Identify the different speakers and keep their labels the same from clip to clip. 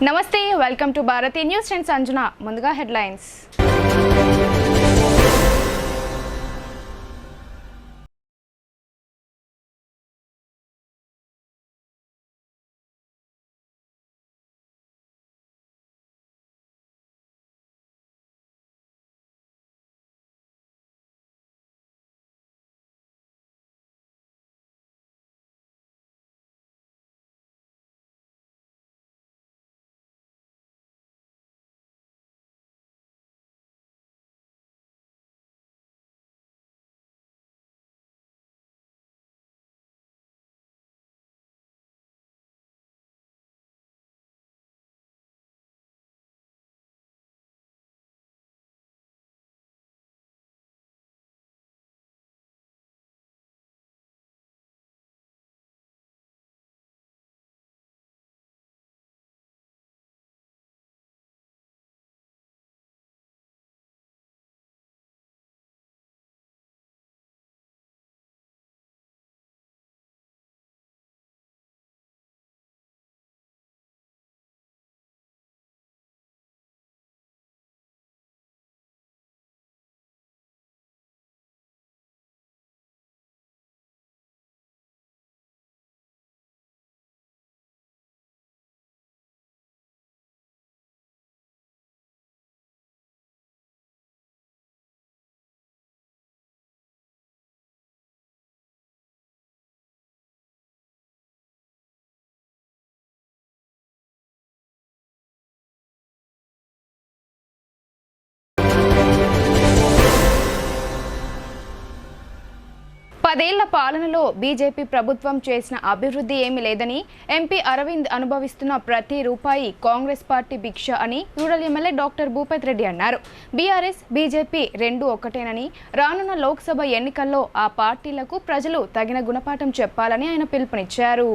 Speaker 1: నమస్తే, welcome to Bharati news. నేను సంజన. ముందుగా హెడ్లైన్స్. పదేళ్ల పాలనలో బీజేపీ ప్రభుత్వం చేసిన అభివృద్ధి ఏమీ లేదని ఎంపీ అరవింద్ అనుభవిస్తున్న ప్రతి రూపాయి కాంగ్రెస్ పార్టీ భిక్ష అని rural MLA doctor Bhupath Reddy అన్నారు. బీఆర్ఎస్ బీజేపీ రెండు ఒకటేనని, రానున్న లోక్సభ ఎన్నికల్లో ఆ పార్టీలకు ప్రజలు తగిన గుణపాఠం చెప్పాలని ఆయన పిలుపునిచ్చారు.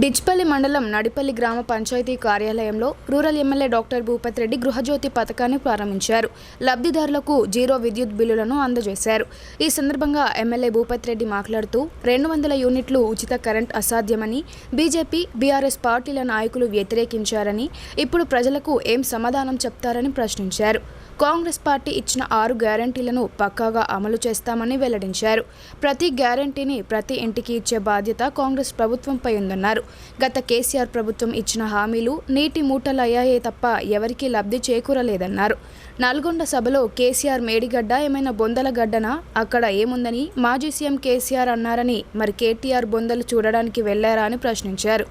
Speaker 1: డిచ్పల్లి మండలం నడిపల్లి గ్రామ పంచాయతీ కార్యాలయంలో rural MLA doctor Bhupath Reddy Gruha Jyothi పథకాన్ని ప్రారంభించారు. లబ్ధిదారులకు జీరో విద్యుత్ బిల్లులను అందజేశారు. ఈ సందర్భంగా ఎమ్మెల్యే భూపత్ రెడ్డి మాట్లాడుతూ 200 యూనిట్లు ఉచిత కరెంట్ అసాధ్యమని, బీజేపీ బీఆర్ఎస్ పార్టీల నాయకులు వ్యతిరేకించారని, ఇప్పుడు ప్రజలకు ఏం సమాధానం చెప్తారని ప్రశ్నించారు. కాంగ్రెస్ పార్టీ ఇచ్చిన 6 గ్యారంటీలను పక్కాగా అమలు చేస్తామని వెల్లడించారు. ప్రతి గ్యారంటీని ప్రతి ఇంటికి ఇచ్చే బాధ్యత కాంగ్రెస్ ప్రభుత్వంపై ఉందన్నారు. గత కేసీఆర్ ప్రభుత్వం ఇచ్చిన హామీలు నీటి మూటలయ్యాయే తప్ప ఎవరికీ లబ్ధి చేకూరలేదన్నారు. నల్గొండ సభలో కేసీఆర్ మేడిగడ్డ ఏమైనా బొందల గడ్డనా, అక్కడ ఏముందని మాజీ సీఎం కేసీఆర్ అన్నారని, మరి కేటీఆర్ బొందలు చూడడానికి వెళ్లారా అని ప్రశ్నించారు.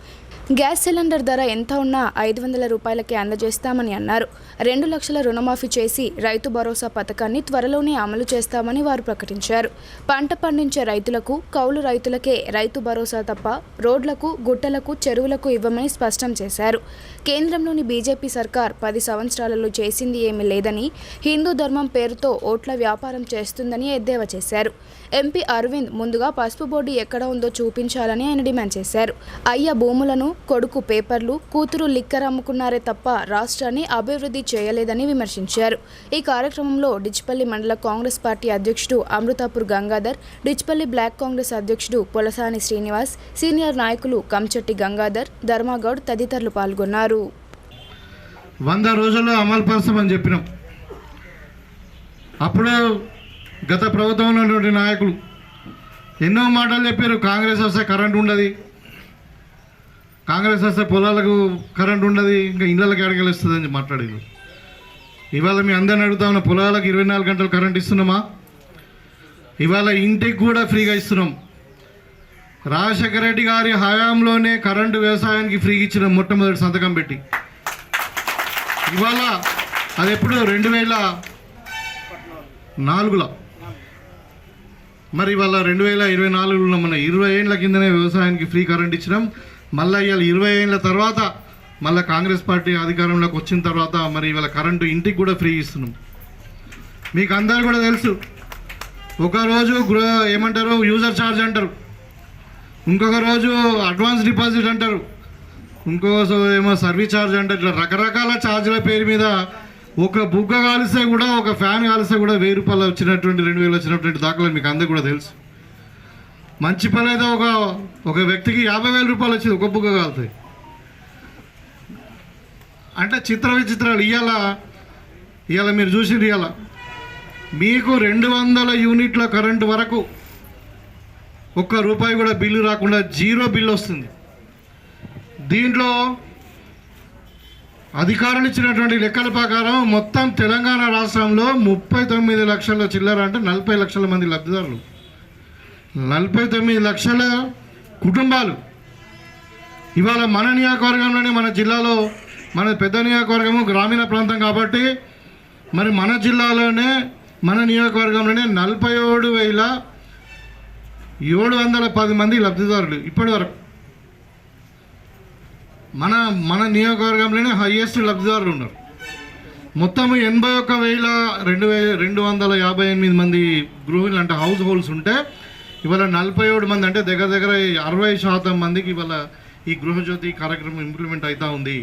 Speaker 1: గ్యాస్ సిలిండర్ ధర ఎంత ఉన్నా 500 రూపాయలకే అందజేస్తామని అన్నారు. 2 లక్షల రుణమాఫీ చేసి రైతు భరోసా పథకాన్ని త్వరలోనే అమలు చేస్తామని వారు ప్రకటించారు. పంట పండించే రైతులకు, కౌలు రైతులకే రైతు భరోసా తప్ప రోడ్లకు, గుట్టలకు, చెరువులకు ఇవ్వమని స్పష్టం చేశారు. కేంద్రంలోని బీజేపీ సర్కార్ 10 సంవత్సరాలలో చేసింది ఏమీ లేదని, హిందూ ధర్మం పేరుతో ఓట్ల వ్యాపారం చేస్తుందని ఎద్దేవా చేశారు. ఎంపీ అరవింద్ ముందుగా పసుపు బోర్డు ఎక్కడ ఉందో చూపించాలని ఆయన డిమాండ్ చేశారు. అయ్య భూములను, కొడుకు పేపర్లు, కూతురు లిక్కర్ అమ్ముకున్నారే తప్ప రాష్ట్రాన్ని అభివృద్ధి చేయలేదని విమర్శించారు. ఈ కార్యక్రమంలో డిచ్పల్లి మండల కాంగ్రెస్ పార్టీ అధ్యక్షుడు అమృతాపూర్ గంగాధర్, డిచ్పల్లి బ్లాక్ కాంగ్రెస్ అధ్యక్షుడు పొలసాని శ్రీనివాస్, సీనియర్ నాయకులు కంచెట్టి గంగాధర్, ధర్మాగౌడ్ తదితరులు పాల్గొన్నారు.
Speaker 2: 100 రోజుల్లో అమలు పరచమని చెప్పినాం. అప్పుడు గత ప్రభుత్వంలో ఉన్నటువంటి నాయకులు ఎన్నో మాటలు చెప్పారు. కాంగ్రెస్ వస్తే కరెంట్ ఉండదు, కాంగ్రెస్ వస్తే పొలాలకు కరెంట్ ఉండదు, ఇంకా ఇళ్ళకి అడగలుస్తుంది అని మాట్లాడారు. ఇవాళ మీ అందరిని అడుగుతా ఉన్న, పొలాలకు 24 గంటలు కరెంట్ ఇస్తున్నామా? ఇవాళ ఇంటికి కూడా ఫ్రీగా ఇస్తున్నాం. రాజశేఖర రెడ్డి గారి హయాంలోనే కరెంటు వ్యవసాయానికి ఫ్రీగా ఇచ్చిన మొట్టమొదటి సంతకం పెట్టి, ఇవాళ అది ఎప్పుడు 2004లో, మరి ఇవాళ 2024లో మన 20 ఏళ్ళ కిందనే వ్యవసాయానికి ఫ్రీ కరెంట్ ఇచ్చినాం. మళ్ళీ ఇవాళ 20 ఏళ్ళ తర్వాత మళ్ళీ కాంగ్రెస్ పార్టీ అధికారంలోకి వచ్చిన తర్వాత మరి ఇవాళ కరెంటు ఇంటికి కూడా ఫ్రీ ఇస్తున్నాం. మీకు అందరు కూడా తెలుసు, ఒకరోజు ఏమంటారు యూజర్ ఛార్జ్ అంటారు, ఇంకొక రోజు అడ్వాన్స్ డిపాజిట్ అంటారు, ఇంకో ఏమో సర్వీస్ ఛార్జ్ అంటారు. ఇట్లా రకరకాల ఛార్జీల పేరు మీద ఒక బుగ్గ కాలిస్తే కూడా, ఒక ఫ్యాన్ కాలిస్తే కూడా 1000 రూపాయలు వచ్చినటువంటి 2000 వచ్చినటువంటి దాఖలు మీకు అందరికీ కూడా తెలుసు. మంచి పని అయితే ఒక వ్యక్తికి 50,000 రూపాయలు వచ్చింది ఒక బుగ్గ కాలుతాయి. అంటే చిత్ర విచిత్రాలు. ఇవాళ మీరు చూసిరు, ఇవాళ మీకు 200 యూనిట్ల కరెంటు వరకు ₹1 కూడా బిల్లు రాకుండా జీరో బిల్లు వస్తుంది. దీంట్లో అధికారులు ఇచ్చినటువంటి లెక్కల ప్రకారం మొత్తం తెలంగాణ రాష్ట్రంలో 39 లక్షల చిల్లర, అంటే 40 లక్షల మంది లబ్ధిదారులు, 49 లక్షల కుటుంబాలు. ఇవాళ మన నియోజకవర్గంలోనే, మన జిల్లాలో, మన పెద్ద నియోజకవర్గము గ్రామీణ ప్రాంతం కాబట్టి మరి మన జిల్లాలోనే, మన నియోజకవర్గంలోనే 47,710 మంది లబ్ధిదారులు ఇప్పటి వరకు. మన నియోజకవర్గంలోనే హైయెస్ట్ లబ్ధిదారులు ఉన్నారు. మొత్తం 81,258 మంది గృహిణులు, అంటే హౌస్ హోల్డ్స్ ఉంటే ఇవాళ 47 మంది, అంటే దగ్గర 60% మందికి ఇవాళ ఈ గృహజ్యోతి కార్యక్రమం ఇంప్లిమెంట్ అవుతా ఉంది.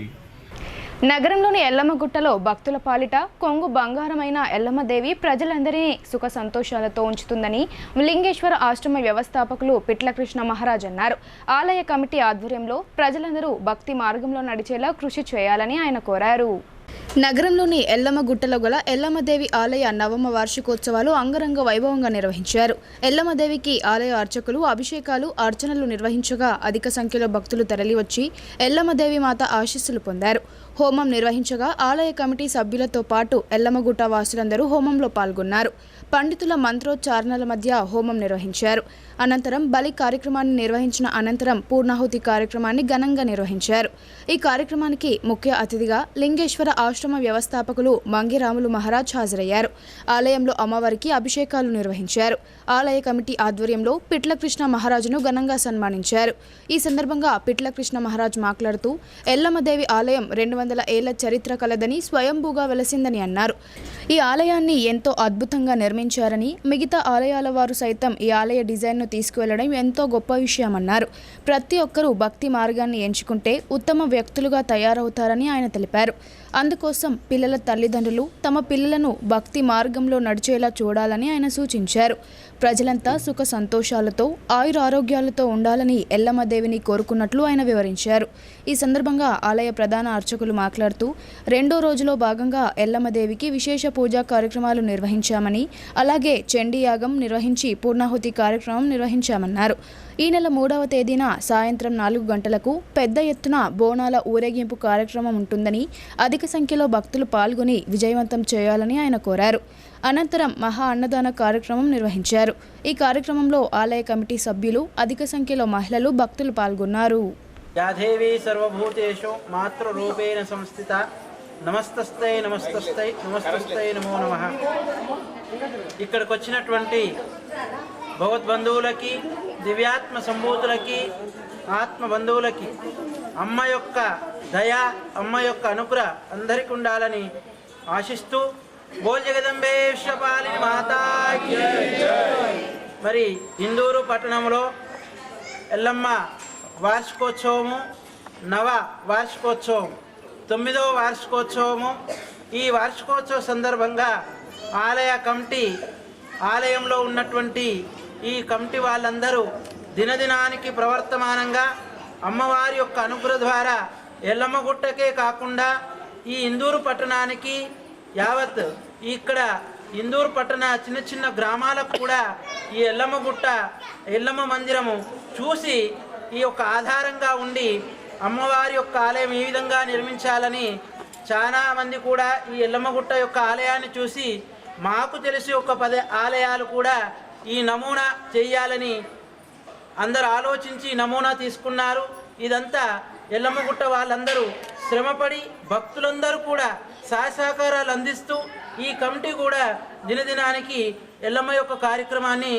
Speaker 1: నగరంలోని ఎల్లమ్మగుట్టలో భక్తుల పాలిట కొంగు బంగారమైన ఎల్లమ్మదేవి ప్రజలందరినీ సుఖ సంతోషాలతో ఉంచుతుందని లింగేశ్వర ఆశ్రమ వ్యవస్థాపకులు పిట్ల కృష్ణ మహారాజ్ అన్నారు. ఆలయ కమిటీ ఆధ్వర్యంలో ప్రజలందరూ భక్తి మార్గంలో నడిచేలా కృషి చేయాలని ఆయన కోరారు. నగరంలోని ఎల్లమ్మగుట్టలో గల ఎల్లమ్మదేవి ఆలయ నవమ వార్షికోత్సవాలు అంగరంగ వైభవంగా నిర్వహించారు. ఎల్లమ్మదేవికి ఆలయ అర్చకులు అభిషేకాలు, అర్చనలు నిర్వహించగా అధిక సంఖ్యలో భక్తులు తరలివచ్చి ఎల్లమ్మదేవి మాత ఆశీస్సులు పొందారు. హోమం నిర్వహించగా ఆలయ కమిటీ సభ్యులతో పాటు ఎల్లమ్మగుట్ట వాసులందరూ హోమంలో పాల్గొన్నారు. పండితుల మంత్రోచ్చారణల మధ్య హోమం నిర్వహించారు. అనంతరం బలి కార్యక్రమాన్ని నిర్వహించిన అనంతరం పూర్ణాహుతి కార్యక్రమాన్ని ఘనంగా నిర్వహించారు. ఈ కార్యక్రమానికి ముఖ్య అతిథిగా లింగేశ్వర ఆశ్రమ వ్యవస్థాపకులు మంగిరాములు మహారాజ్ హాజరయ్యారు. ఆలయంలో అమ్మవారికి అభిషేకాలు నిర్వహించారు. ఆలయ కమిటీ ఆధ్వర్యంలో పిట్ల కృష్ణ మహారాజును ఘనంగా సన్మానించారు. ఈ సందర్భంగా పిట్ల కృష్ణ మహారాజ్ మాట్లాడుతూ ఎల్లమ్మదేవి ఆలయం 200 ఏళ్ల చరిత్ర కలదని, స్వయంభూగా వెలసిందని అన్నారు. ఈ ఆలయాన్ని ఎంతో అద్భుతంగా నిర్మించారని, మిగతా ఆలయాల వారు సైతం ఈ ఆలయ డిజైన్ను తీసుకువెళ్లడం ఎంతో గొప్ప విషయమన్నారు. ప్రతి ఒక్కరూ భక్తి మార్గాన్ని ఎంచుకుంటే ఉత్తమ వ్యక్తులుగా తయారవుతారని ఆయన తెలిపారు. అందుకోసం పిల్లల తల్లిదండ్రులు తమ పిల్లలను భక్తి మార్గంలో నడిచేలా చూడాలని ఆయన సూచించారు. ప్రజలంతా సుఖ సంతోషాలతో, ఆయురారోగ్యాలతో ఉండాలని ఎల్లమ్మదేవిని కోరుకున్నట్లు ఆయన వివరించారు. ఈ సందర్భంగా ఆలయ ప్రధాన అర్చకులు మాట్లాడుతూ 2వ రోజులో భాగంగా ఎల్లమ్మదేవికి విశేష పూజా కార్యక్రమాలు నిర్వహించామని, అలాగే చండీయాగం నిర్వహించి పూర్ణాహుతి కార్యక్రమం నిర్వహించామన్నారు. ఈ నెల 3వ తేదీన సాయంత్రం 4 గంటలకు పెద్ద ఎత్తున బోనాల ఊరేగింపు కార్యక్రమం ఉంటుందని, అధిక సంఖ్యలో భక్తులు పాల్గొని విజయవంతం చేయాలని ఆయన కోరారు. అనంతరం మహా అన్నదాన కార్యక్రమం నిర్వహించారు. ఈ కార్యక్రమంలో ఆలయ కమిటీ సభ్యులు, అధిక సంఖ్యలో మహిళలు, భక్తులు పాల్గొన్నారు.
Speaker 3: యాదేవి సర్వభూతేషు మాతృరూపేణ సంస్థిత నమస్తస్తై నమస్తస్తై నమస్తస్తై నమో నమః. ఇక్కడికి వచ్చినటువంటి భగవద్బంధువులకి, దివ్యాత్మ సంభూతులకి, ఆత్మ బంధువులకి అమ్మ యొక్క దయ, అమ్మ యొక్క అనుగ్రహం అందరికీ ఉండాలని ఆశిస్తూ బోల్ జగదంబే విశ్వపాలిని మాతాకి. మరి ఇందూరు పట్టణంలో ఎల్లమ్మ వార్షికోత్సవము, నవ వార్షికోత్సవం, 9వ వార్షికోత్సవము. ఈ వార్షికోత్సవ సందర్భంగా ఆలయ కమిటీ, ఆలయంలో ఉన్నటువంటి ఈ కమిటీ వాళ్ళందరూ దినదినానికి ప్రవర్తమానంగా అమ్మవారి యొక్క అనుగ్రహం ద్వారా ఎల్లమ్మగుట్టకే కాకుండా ఈ ఇందూరు పట్టణానికి, యావత్ ఇక్కడ ఇందూరు పట్టణ చిన్న చిన్న గ్రామాలకు కూడా ఈ ఎల్లమ్మగుట్ట, ఎల్లమ్మ మందిరము చూసి ఈ యొక్క ఆధారంగా ఉండి అమ్మవారి యొక్క ఆలయం ఈ విధంగా నిర్మించాలని చాలా మంది కూడా ఈ ఎల్లమ్మగుట్ట యొక్క ఆలయాన్ని చూసి మాకు తెలిసి ఒక 10 ఆలయాలు కూడా ఈ నమూనా చేయాలని అందరూ ఆలోచించి నమూనా తీసుకున్నారు. ఇదంతా ఎల్లమ్మగుట్ట వాళ్ళందరూ శ్రమపడి భక్తులందరూ కూడా సహకారాలు అందిస్తూ ఈ కమిటీ కూడా దినదినానికి ఎల్లమ్మ యొక్క కార్యక్రమాన్ని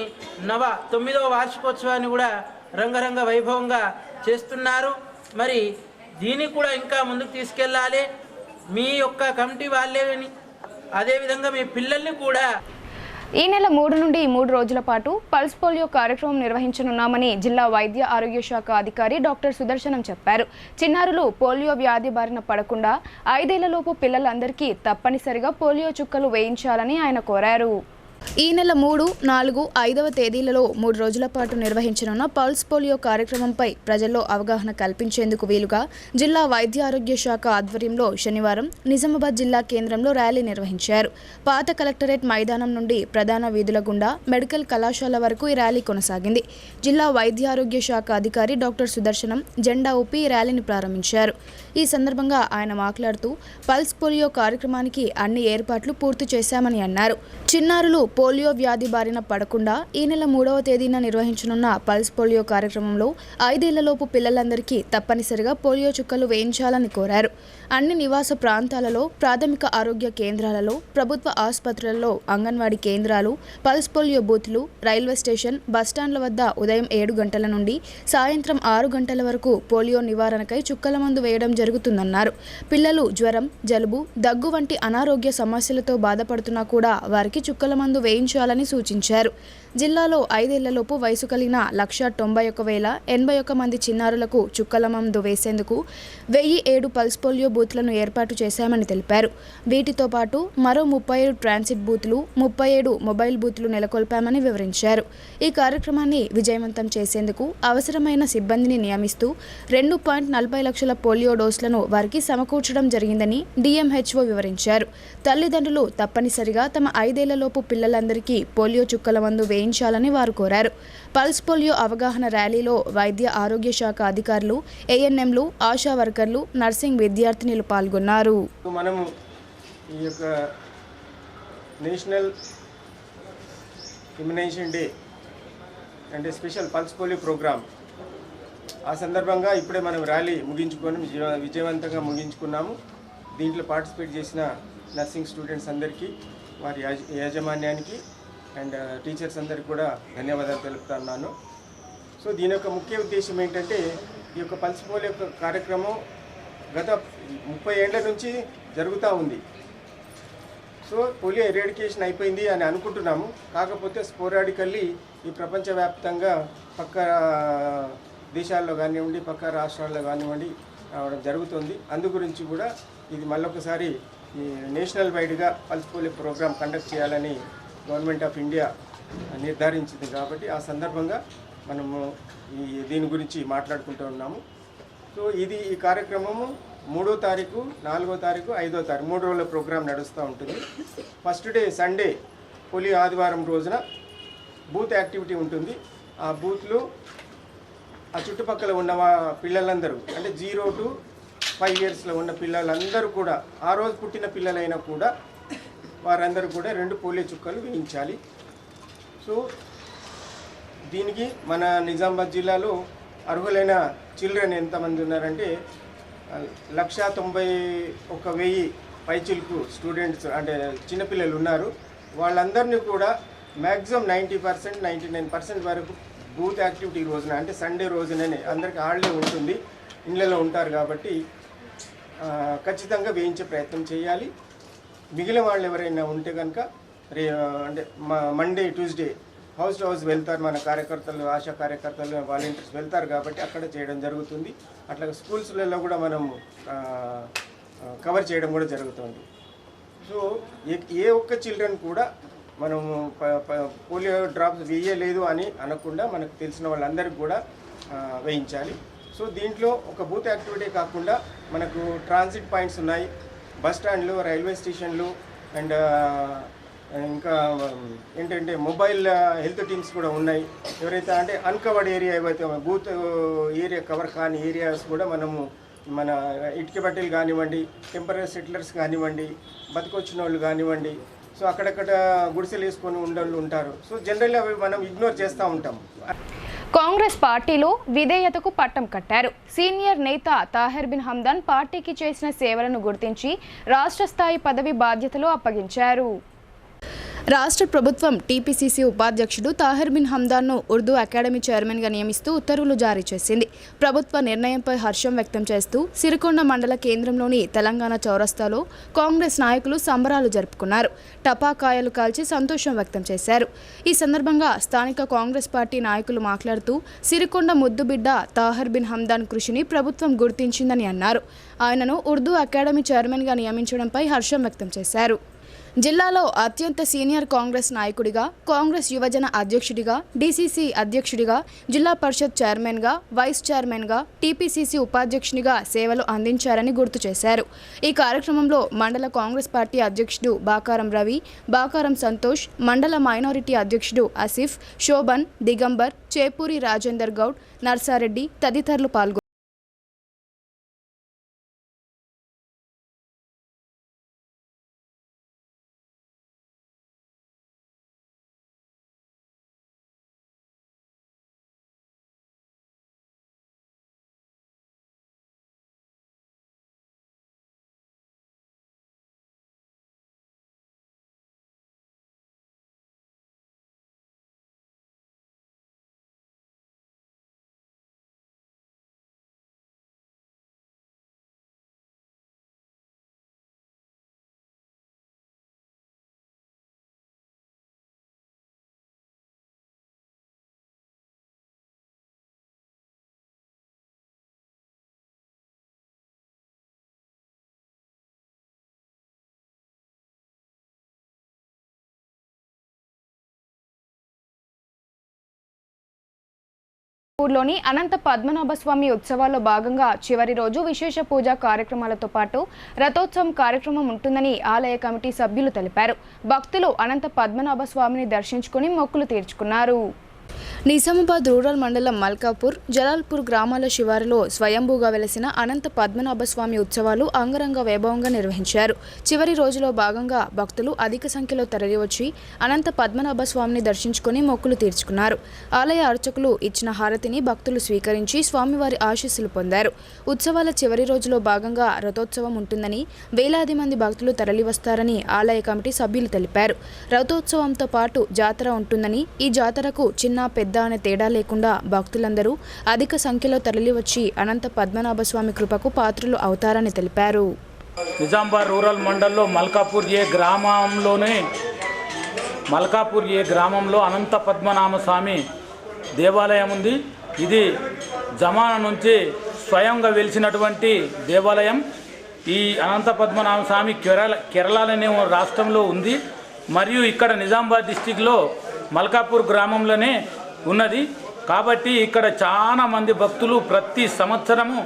Speaker 3: 9వ వార్షికోత్సవాన్ని కూడా రంగరంగ వైభవంగా చేస్తున్నారు. మరి దీన్ని కూడా ఇంకా ముందుకు తీసుకెళ్ళాలి. మీ యొక్క కమిటీ వాళ్ళని, అదేవిధంగా మీ పిల్లల్ని కూడా
Speaker 1: ఈ నెల 3 నుండి 3 రోజుల పాటు పల్స్ పోలియో కార్యక్రమం నిర్వహించనున్నామని జిల్లా వైద్య ఆరోగ్య శాఖ అధికారి డాక్టర్ సుదర్శనం చెప్పారు. చిన్నారులు పోలియో వ్యాధి బారిన పడకుండా 5 ఏళ్లలోపు పిల్లలందరికీ తప్పనిసరిగా పోలియో చుక్కలు వేయించాలని ఆయన కోరారు. ఈ నెల 3, 4, 5వ తేదీలలో 3 రోజుల పాటు నిర్వహించనున్న పల్స్ పోలియో కార్యక్రమంపై ప్రజల్లో అవగాహన కల్పించేందుకు వీలుగా జిల్లా వైద్య ఆరోగ్య శాఖ ఆధ్వర్యంలో శనివారం నిజామాబాద్ జిల్లా కేంద్రంలో ర్యాలీ నిర్వహించారు. పాత కలెక్టరేట్ మైదానం నుండి ప్రధాన వీధుల గుండా మెడికల్ కళాశాల వరకు ఈ ర్యాలీ కొనసాగింది. జిల్లా వైద్య ఆరోగ్య శాఖ అధికారి డాక్టర్ సుదర్శనం జెండా ఊపి ఈ ర్యాలీని ప్రారంభించారు. ఈ సందర్భంగా ఆయన మాట్లాడుతూ పల్స్ పోలియో కార్యక్రమానికి అన్ని ఏర్పాట్లు పూర్తి చేశామని అన్నారు. చిన్నారులు పోలియో వ్యాధి బారిన పడకుండా ఈ నెల 3వ తేదీన నిర్వహించనున్న పల్స్ పోలియో కార్యక్రమంలో 5 ఏళ్లలోపు పిల్లలందరికీ తప్పనిసరిగా పోలియో చుక్కలు వేయించాలని కోరారు. అన్ని నివాస ప్రాంతాలలో, ప్రాథమిక ఆరోగ్య కేంద్రాలలో, ప్రభుత్వ ఆసుపత్రులలో, అంగన్వాడీ కేంద్రాలు, పల్స్ పోలియో బూత్లు, రైల్వే స్టేషన్, బస్టాండ్ల వద్ద ఉదయం 7 గంటల నుండి సాయంత్రం 6 గంటల వరకు పోలియో నివారణకై చుక్కల మందు వేయడం జరుగుతుందన్నారు. పిల్లలు జ్వరం, జలుబు, దగ్గు వంటి అనారోగ్య సమస్యలతో బాధపడుతున్నా కూడా వారికి చుక్కల మందు వేయించాలని సూచించారు. జిల్లాలో 5 ఏళ్లలోపు వయసు కలిగిన 191,081 మంది చిన్నారులకు చుక్కల మందు వేసేందుకు 1007 పల్స్ పోలియో బూత్లను ఏర్పాటు చేశామని తెలిపారు. వీటితో పాటు మరో 37 ట్రాన్సిట్ బూత్లు, 37 మొబైల్ బూత్లు నెలకొల్పామని వివరించారు. ఈ కార్యక్రమాన్ని విజయవంతం చేసేందుకు అవసరమైన సిబ్బందిని నియమిస్తూ 2.40 లక్షల పోలియో డోసులను వారికి సమకూర్చడం జరిగిందని DMHO వివరించారు. తల్లిదండ్రులు తప్పనిసరిగా తమ 5 ఏళ్లలోపు పిల్లలందరికీ పోలియో చుక్కల మందు వేయించాలని వారు కోరారు. పల్స్ పోలియో అవగాహన ర్యాలీలో వైద్య ఆరోగ్య శాఖ అధికారులు, ANMలు, ఆశా వర్కర్లు, నర్సింగ్ విద్యార్థినులు పాల్గొన్నారు.
Speaker 4: మనము ఈ యొక్క నేషనల్ ఇమ్యునైజేషన్ డే అంటే స్పెషల్ పల్స్ పోలియో ప్రోగ్రామ్ ఆ సందర్భంగా ఇప్పుడే మనం ర్యాలీ ముగించుకొని విజయవంతంగా ముగించుకున్నాము. దీంట్లో పార్టిసిపేట్ చేసిన నర్సింగ్ స్టూడెంట్స్ అందరికీ, వారి యాజమాన్యానికి అండ్ టీచర్స్ అందరికీ కూడా ధన్యవాదాలు తెలుపుతున్నాను. సో దీని యొక్క ముఖ్య ఉద్దేశం ఏంటంటే ఈ యొక్క పల్స్ పోలియో యొక్క కార్యక్రమం గత 30 ఏళ్ల నుంచి జరుగుతూ ఉంది. సో పోలియో ఎరాడికేషన్ అయిపోయింది అని అనుకుంటున్నాము. కాకపోతే స్పోరాడికల్లీ ఈ ప్రపంచవ్యాప్తంగా పక్క దేశాల్లో కానివ్వండి, పక్క రాష్ట్రాల్లో కానివ్వండి రావడం జరుగుతుంది. అందు గురించి కూడా ఇది మళ్ళొకసారి ఈ నేషనల్ వైడ్గా పల్స్ పోలియో ప్రోగ్రామ్ కండక్ట్ చేయాలని గవర్నమెంట్ ఆఫ్ ఇండియా నిర్ధారించింది. కాబట్టి ఆ సందర్భంగా మనము దీని గురించి మాట్లాడుకుంటూ ఉన్నాము. సో ఈ కార్యక్రమము 3వ తారీఖు, 4వ తారీఖు, 5వ తారీఖు 3 రోజుల ప్రోగ్రాం నడుస్తూ ఉంటుంది. ఫస్ట్ డే సండే పోలియో ఆదివారం రోజున బూత్ యాక్టివిటీ ఉంటుంది. ఆ బూత్లో ఆ చుట్టుపక్కల ఉన్న పిల్లలందరూ అంటే 0 to 5 ఇయర్స్లో ఉన్న పిల్లలందరూ కూడా, ఆ రోజు పుట్టిన పిల్లలైనా కూడా వారందరూ కూడా 2 పోలియో చుక్కలు వేయించాలి. సో దీనికి మన నిజామాబాద్ జిల్లాలో అర్హులైన చిల్డ్రన్ ఎంతమంది ఉన్నారంటే 191,000 పైచిలకు స్టూడెంట్స్ అంటే చిన్నపిల్లలు ఉన్నారు. వాళ్ళందరినీ కూడా మ్యాక్సిమం 90%, 99% వరకు బూత్ యాక్టివిటీ రోజున అంటే సండే రోజుననే అందరికీ హాలిడే ఉంటుంది, ఇళ్ళలో ఉంటారు కాబట్టి ఖచ్చితంగా వేయించే ప్రయత్నం చేయాలి. మిగిలిన వాళ్ళు ఎవరైనా ఉంటే కనుక అంటే Monday, Tuesday house to house వెళ్తారు. మన కార్యకర్తలు, ఆశా కార్యకర్తలు, వాలంటీర్స్ వెళ్తారు కాబట్టి అక్కడ చేయడం జరుగుతుంది. అట్లా స్కూల్స్లలో కూడా మనం కవర్ చేయడం కూడా జరుగుతుంది. సో ఏ ఒక్క చిల్డ్రన్ కూడా మనము పోలియో డ్రాప్స్ వేయలేదు అని అనకుండా మనకు తెలిసిన వాళ్ళందరికీ కూడా వేయించాలి. సో దీంట్లో ఒక బూత్ యాక్టివిటీ కాకుండా మనకు ట్రాన్సిట్ పాయింట్స్ ఉన్నాయి, బస్ స్టాండ్లు, రైల్వే స్టేషన్లు అండ్ ఇంకా ఏంటంటే మొబైల్ హెల్త్ టీమ్స్ కూడా ఉన్నాయి. ఎవరైతే అంటే అన్కవర్డ్ ఏరియా ఏవైతే బూత్ ఏరియా కవర్ కాని ఏరియాస్ కూడా మనము మన ఇటుక బట్టలు కానివ్వండి, టెంపరీ సెటిలర్స్ కానివ్వండి, బతికొచ్చిన వాళ్ళు కానివ్వండి, సో అక్కడక్కడ గుడిసెలు వేసుకొని ఉండేళ్ళు ఉంటారు. సో జనరల్గా మనం ఇగ్నోర్ చేస్తూ ఉంటాం.
Speaker 1: కాంగ్రెస్ పార్టీలో విధేయతకు పట్టం కట్టారు. సీనియర్ నేత తాహిర్ బిన్ హమ్దాన్ పార్టీకి చేసిన సేవలను గుర్తించి రాష్ట్ర స్థాయి పదవి బాధ్యతలు అప్పగించారు. రాష్ట్ర ప్రభుత్వం టీపీసీసీ ఉపాధ్యక్షుడు తాహిర్ బిన్ హమ్దాన్ను ఉర్దూ అకాడమీ చైర్మన్గా నియమిస్తూ ఉత్తర్వులు జారీ చేసింది. ప్రభుత్వ నిర్ణయంపై హర్షం వ్యక్తం చేస్తూ సిరికొండ మండల కేంద్రంలోని తెలంగాణ చౌరస్తాలో కాంగ్రెస్ నాయకులు సంబరాలు జరుపుకున్నారు. టపాకాయలు కాల్చి సంతోషం వ్యక్తం చేశారు. ఈ సందర్భంగా స్థానిక కాంగ్రెస్ పార్టీ నాయకులు మాట్లాడుతూ సిరికొండ ముద్దుబిడ్డ తాహిర్ బిన్ హమ్దాన్ కృషిని ప్రభుత్వం గుర్తించిందని అన్నారు. ఆయనను ఉర్దూ అకాడమీ చైర్మన్గా నియమించడంపై హర్షం వ్యక్తం చేశారు. జిల్లాలో అత్యంత సీనియర్ కాంగ్రెస్ నాయకుడిగా, కాంగ్రెస్ యువజన అధ్యక్షుడిగా, డీసీసీ అధ్యక్షుడిగా, జిల్లా పరిషత్ చైర్మన్గా, వైస్ చైర్మన్గా, టీపీసీసీ ఉపాధ్యక్షునిగా సేవలు అందించారని గుర్తు చేశారు. ఈ కార్యక్రమంలో మండల కాంగ్రెస్ పార్టీ అధ్యక్షుడు బాకారం రవి, బాకారం సంతోష్, మండల మైనారిటీ అధ్యక్షుడు ఆసిఫ్, శోభన్, దిగంబర్, చేపూరి రాజేందర్ గౌడ్, నర్సారెడ్డి తదితరులు పాల్గొన్నారు. లోని అనంత పద్మనాభస్వామి ఉత్సవాల్లో భాగంగా చివరి రోజు విశేష పూజా కార్యక్రమాలతో పాటు రథోత్సవం కార్యక్రమం ఉంటుందని ఆలయ కమిటీ సభ్యులు తెలిపారు. భక్తులు అనంత పద్మనాభస్వామిని దర్శించుకుని మొక్కులు తీర్చుకున్నారు. నిజామాబాద్ రూరల్ మండలం మల్కాపూర్, జలాల్పూర్ గ్రామాల శివారులో స్వయంభూగా వెలసిన అనంత పద్మనాభస్వామి ఉత్సవాలు అంగరంగ వైభవంగా నిర్వహించారు. చివరి రోజులో భాగంగా భక్తులు అధిక సంఖ్యలో తరలివచ్చి అనంత పద్మనాభస్వామిని దర్శించుకుని మొక్కులు తీర్చుకున్నారు. ఆలయ అర్చకులు ఇచ్చిన హారతిని భక్తులు స్వీకరించి స్వామివారి ఆశీస్సులు పొందారు. ఉత్సవాల చివరి రోజులో భాగంగా రథోత్సవం ఉంటుందని, వేలాది మంది భక్తులు తరలివస్తారని ఆలయ కమిటీ సభ్యులు తెలిపారు. రథోత్సవంతో పాటు జాతర ఉంటుందని, ఈ జాతరకు చిన్న పెద్ద అనే తేడా లేకుండా భక్తులందరూ అధిక సంఖ్యలో తరలివచ్చి అనంత పద్మనాభస్వామి కృపకు పాత్రులు అవుతారని తెలిపారు.
Speaker 5: నిజామాబాద్ రూరల్ మండల్లో మల్కాపూర్ ఏ గ్రామంలో అనంత పద్మనాభస్వామి దేవాలయం ఉంది. ఇది జమానా నుంచి స్వయంగా వెలిసినటువంటి దేవాలయం. ఈ అనంత పద్మనాభస్వామి కేరళ అనే రాష్ట్రంలో ఉంది. మరియు ఇక్కడ నిజామాబాద్ డిస్టిక్లో మల్కాపూర్ గ్రామంలోనే ఉన్నది. కాబట్టి ఇక్కడ చాలా మంది భక్తులు ప్రతి సంవత్సరము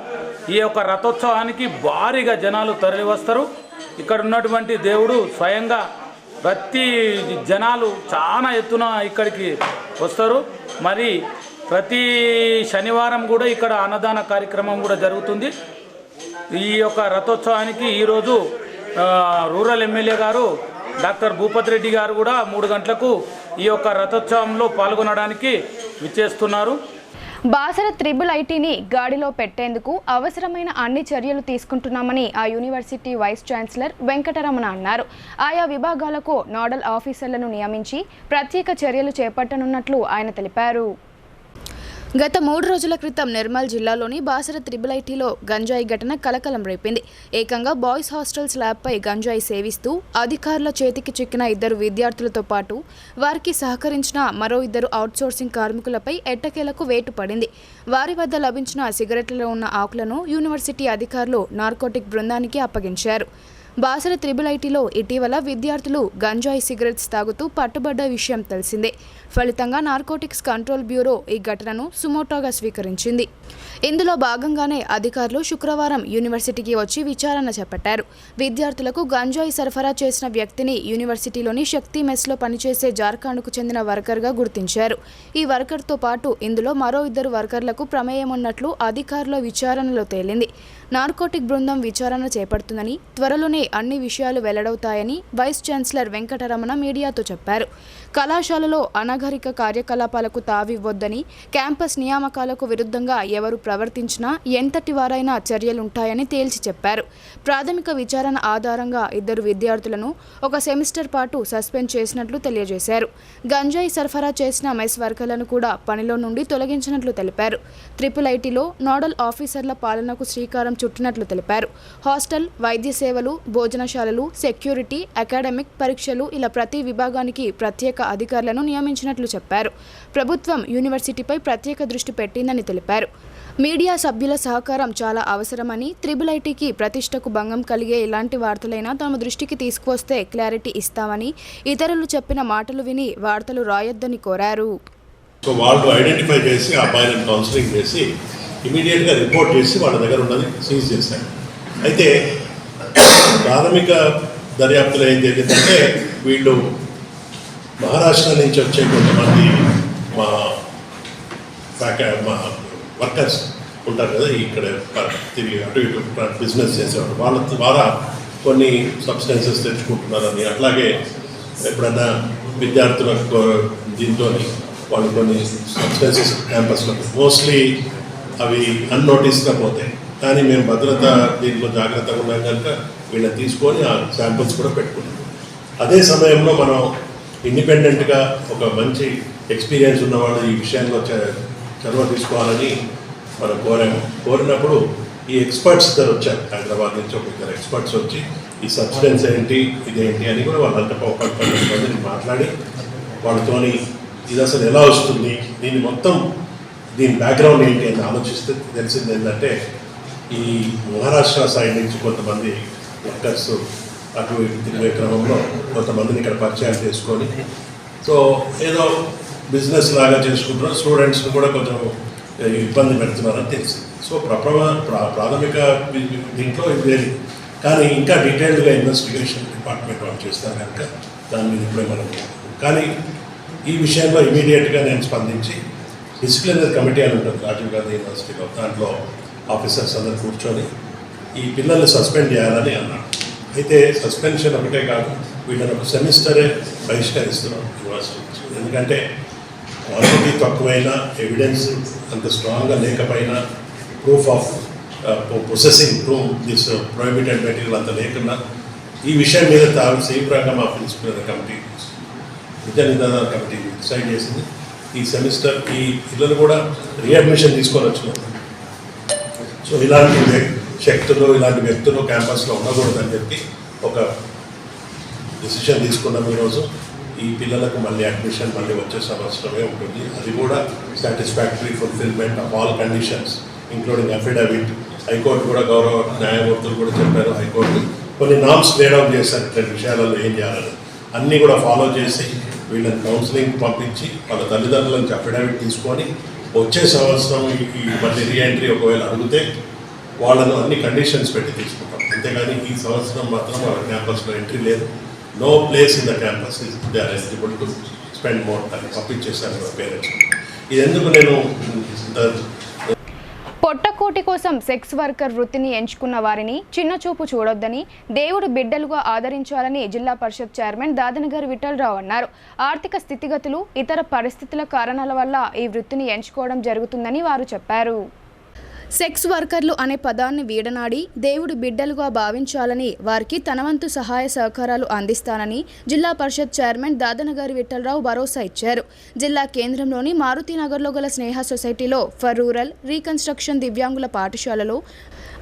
Speaker 5: ఈ యొక్క రథోత్సవానికి భారీగా జనాలు తరలి వస్తారు. ఇక్కడ ఉన్నటువంటి దేవుడు స్వయంగా ప్రతి జనాలు చాలా ఎత్తున ఇక్కడికి వస్తారు. మరి ప్రతి శనివారం కూడా ఇక్కడ అన్నదాన కార్యక్రమం కూడా జరుగుతుంది. ఈ యొక్క రథోత్సవానికి ఈరోజు రూరల్ ఎమ్మెల్యే గారు డాక్టర్ భూపతి రెడ్డి గారు కూడా 3 గంటలకు ఈ యొక్క రథోత్సవంలో పాల్గొనడానికి విచ్చేస్తున్నారు.
Speaker 1: బాసర IIITని గాడిలో పెట్టేందుకు అవసరమైన అన్ని చర్యలు తీసుకుంటున్నామని ఆ యూనివర్సిటీ వైస్ ఛాన్సలర్ వెంకటరమణ అన్నారు. ఆయా విభాగాలకు నోడల్ ఆఫీసర్లను నియమించి ప్రత్యేక చర్యలు చేపట్టనున్నట్లు ఆయన తెలిపారు. గత 3 రోజుల క్రితం నిర్మల్ జిల్లాలోని బాసర IIITలో గంజాయి ఘటన కలకలం రేపింది. ఏకంగా బాయ్స్ హాస్టల్ స్లాబ్పై గంజాయి సేవిస్తూ అధికారుల చేతికి చిక్కిన 2 విద్యార్థులతో పాటు వారికి సహకరించిన మరో 2 అవుట్సోర్సింగ్ కార్మికులపై ఎట్టకేలకు వేటు పడింది. వారి వద్ద లభించిన సిగరెట్లలో ఉన్న ఆకులను యూనివర్సిటీ అధికారులు నార్కోటిక్ బృందానికి అప్పగించారు. బాసర IIITలో ఇటీవల విద్యార్థులు గంజాయి సిగరెట్స్ తాగుతూ పట్టుబడ్డ విషయం తెలిసిందే. ఫలితంగా నార్కోటిక్స్ కంట్రోల్ బ్యూరో ఈ ఘటనను సుమోటోగా స్వీకరించింది. ఇందులో భాగంగానే అధికారులు శుక్రవారం యూనివర్సిటీకి వచ్చి విచారణ చేపట్టారు. విద్యార్థులకు గంజాయి సరఫరా చేసిన వ్యక్తిని యూనివర్సిటీలోని శక్తి మెస్లో పనిచేసే జార్ఖండ్కు చెందిన వర్కర్గా గుర్తించారు. ఈ వర్కర్తో పాటు ఇందులో మరో 2 వర్కర్లకు ప్రమేయం ఉన్నట్లు అధికారుల విచారణలో తేలింది. నార్కోటిక్ బృందం విచారణ చేపడుతుందని, త్వరలోనే అన్ని విషయాలు వెల్లడవుతాయని వైస్ ఛాన్సలర్ వెంకటరమణ మీడియాతో చెప్పారు. కళాశాలలో అనాగరిక కార్యకలాపాలకు తావివ్వొద్దని, క్యాంపస్ నియామకాలకు విరుద్ధంగా ఎవరు ప్రవర్తించినా ఎంతటి వారైనా చర్యలుంటాయని తేల్చి చెప్పారు. ప్రాథమిక విచారణ ఆధారంగా 2 విద్యార్థులను 1 సెమిస్టర్ పాటు సస్పెండ్ చేసినట్లు తెలియజేశారు. గంజాయి సరఫరా చేసిన మెస్ వర్కర్లను కూడా పనిలో నుండి తొలగించినట్లు తెలిపారు. IIITలో నోడల్ ఆఫీసర్ల పాలనకు శ్రీకారం చుట్టినట్లు తెలిపారు. హాస్టల్, వైద్య సేవలు, భోజనశాలలు, సెక్యూరిటీ, అకాడమిక్, పరీక్షలు ఇలా ప్రతి విభాగానికి ప్రత్యేక అధికారులను నియమించినట్లు చెప్పారు. ప్రభుత్వం యూనివర్సిటీపై ప్రత్యేక దృష్టి పెట్టిందని తెలిపారు. మీడియా సభ్యుల సహకారం చాలా అవసరమని, IIITకి ప్రతిష్టకు భంగం కలిగే ఎలాంటి వార్తలైనా తమ దృష్టికి తీసుకువస్తే క్లారిటీ ఇస్తామని, ఇతరులు చెప్పిన మాటలు విని వార్తలు రాయొద్దని కోరారు.
Speaker 6: సో వాళ్ళు ఐడెంటిఫై చేసి ఆ అబ్బాయిలను కౌన్సిలింగ్ చేసి ఇమీడియట్గా రిపోర్ట్ చేసి వాళ్ళ దగ్గర ఉన్నది సీజ్ చేశారు. అయితే ప్రాథమిక దర్యాప్తులో ఏం జరిగిందంటే వీళ్ళు మహారాష్ట్ర నుంచి వచ్చే కొంతమంది మా వర్కర్స్ ఉంటారు కదా, ఇక్కడ తిరిగి అటు ఇటు బిజినెస్ చేసేవాళ్ళు, వాళ్ళ ద్వారా కొన్ని సబ్స్టెన్సెస్ తెచ్చుకుంటున్నారని, అట్లాగే ఎప్పుడన్నా విద్యార్థులకు దీంతో వాళ్ళు కొన్ని సబ్స్టెన్సెస్ క్యాంపస్లో మోస్ట్లీ అవి అన్నోటీస్గా పోతాయి. కానీ మేము భద్రత దీంట్లో జాగ్రత్తగా ఉన్నాం కనుక వీళ్ళని తీసుకొని ఆ శాంపుల్స్ కూడా పెట్టుకున్నాం. అదే సమయంలో మనం ఇండిపెండెంట్గా ఒక మంచి ఎక్స్పీరియన్స్ ఉన్నవాళ్ళు ఈ విషయంలో చొరవ తీసుకోవాలని మనం కోరినప్పుడు ఈ ఎక్స్పర్ట్స్ ఇద్దరు వచ్చారు. హైదరాబాద్ నుంచి ఒక ఇద్దరు ఎక్స్పర్ట్స్ వచ్చి ఈ సబ్స్టెన్స్ ఏంటి ఇదేంటి అని కూడా వాళ్ళంతా ఒక 10 మందిని మాట్లాడి వాళ్ళతోని ఇది అసలు ఎలా వస్తుంది, దీని బ్యాక్గ్రౌండ్ ఏంటి అని ఆలోచిస్తే తెలిసింది ఏంటంటే ఈ మహారాష్ట్ర సైడ్ నుంచి కొంతమంది వర్కర్స్ అటు ఇటు తిరిగే క్రమంలో కొంతమందిని ఇక్కడ పరిచయాలు చేసుకొని సో ఏదో బిజినెస్ లాగా చేసుకుంటున్నారు, స్టూడెంట్స్ని కూడా కొంచెం ఇబ్బంది పెడుతున్నారని తెలిసింది. సో ప్రాథమిక దీంట్లో ఇది లేదు, కానీ ఇంకా డీటెయిల్డ్గా ఇన్వెస్టిగేషన్ డిపార్ట్మెంట్ వాళ్ళు చేస్తారు కనుక దాని మీద ఇప్పుడే మనం కానీ ఈ విషయంలో ఇమీడియట్గా నేను స్పందించి డిసిప్లినరీ కమిటీ అని ఉంటుంది రాజీవ్ గాంధీ యూనివర్సిటీలో, దాంట్లో ఆఫీసర్స్ అందరూ కూర్చొని ఈ పిల్లల్ని సస్పెండ్ చేయాలని అన్నాడు. అయితే సస్పెన్షన్ ఒకటే కాదు, వీళ్ళని ఒక సెమిస్టరే బహిష్కరిస్తున్నాం యూనివర్సిటీ నుంచి. ఎందుకంటే క్వాంటిటీ తక్కువైనా, ఎవిడెన్స్ అంత స్ట్రాంగ్గా లేకపోయినా, proof of processing this prohibited material అంత లేకున్నా ఈ విషయం మీద తీవ్రంగా మా ప్రిన్సిపల్ కమిటీ విద్యా నిర్ధారణ కమిటీ డిసైడ్ చేసింది. ఈ సెమిస్టర్ ఈ పిల్లలు కూడా రీఅడ్మిషన్ తీసుకొని వచ్చినారు. సో ఇలాంటి శక్తులు, ఇలాంటి వ్యక్తులు క్యాంపస్లో ఉండకూడదని చెప్పి ఒక డిసిషన్ తీసుకున్నాం. ఈరోజు ఈ పిల్లలకు మళ్ళీ అడ్మిషన్ మళ్ళీ వచ్చే సంవత్సరమే ఉంటుంది. అది కూడా satisfactory fulfilment of all conditions including affidavit. High court కూడా గౌరవ న్యాయమూర్తులు కూడా చెప్పారు, హైకోర్టు కొన్ని నామ్స్ లేడౌన్ చేశారు ఇట్లాంటి విషయాలలో ఏం చేయాలని, అన్నీ కూడా ఫాలో చేసి వీళ్ళని కౌన్సిలింగ్ పంపించి వాళ్ళ తల్లిదండ్రుల నుంచి అఫిడవిట్ తీసుకొని వచ్చే సంవత్సరం ఈ మళ్ళీ రీఎంట్రీ ఒకవేళ అడిగితే వాళ్ళను అన్ని కండిషన్స్ పెట్టి తీసుకుంటాం. అంతేగాని ఈ సంవత్సరం మాత్రం వాళ్ళ క్యాంపస్లో ఎంట్రీ లేదు. No place in the campus they are eligible to spend more time పంపించేశాను మా పేరెంట్స్. ఇది ఎందుకు నేను
Speaker 1: పొట్టకోటి కోసం సెక్స్ వర్కర్ వృత్తిని ఎంచుకున్న వారిని చిన్నచూపు చూడొద్దని, దేవుడు బిడ్డలుగా ఆదరించాలని జిల్లా పరిషత్ చైర్మన్ దాదనగారి విఠలరావు అన్నారు. ఆర్థిక స్థితిగతులు, ఇతర పరిస్థితుల కారణాల వల్ల ఈ వృత్తిని ఎంచుకోవడం జరుగుతుందని వారు చెప్పారు. సెక్స్ వర్కర్లు అనే పదాన్ని వీడనాడి దేవుడి బిడ్డలుగా భావించాలని, వారికి తనవంతు సహాయ సహకారాలు అందిస్తానని జిల్లా పరిషత్ చైర్మన్ దాదనగారి విఠలరావు భరోసా ఇచ్చారు. జిల్లా కేంద్రంలోని మారుతినగర్లో గల స్నేహ సొసైటీలో ఫర్ రూరల్ రీకన్స్ట్రక్షన్ దివ్యాంగుల పాఠశాలలో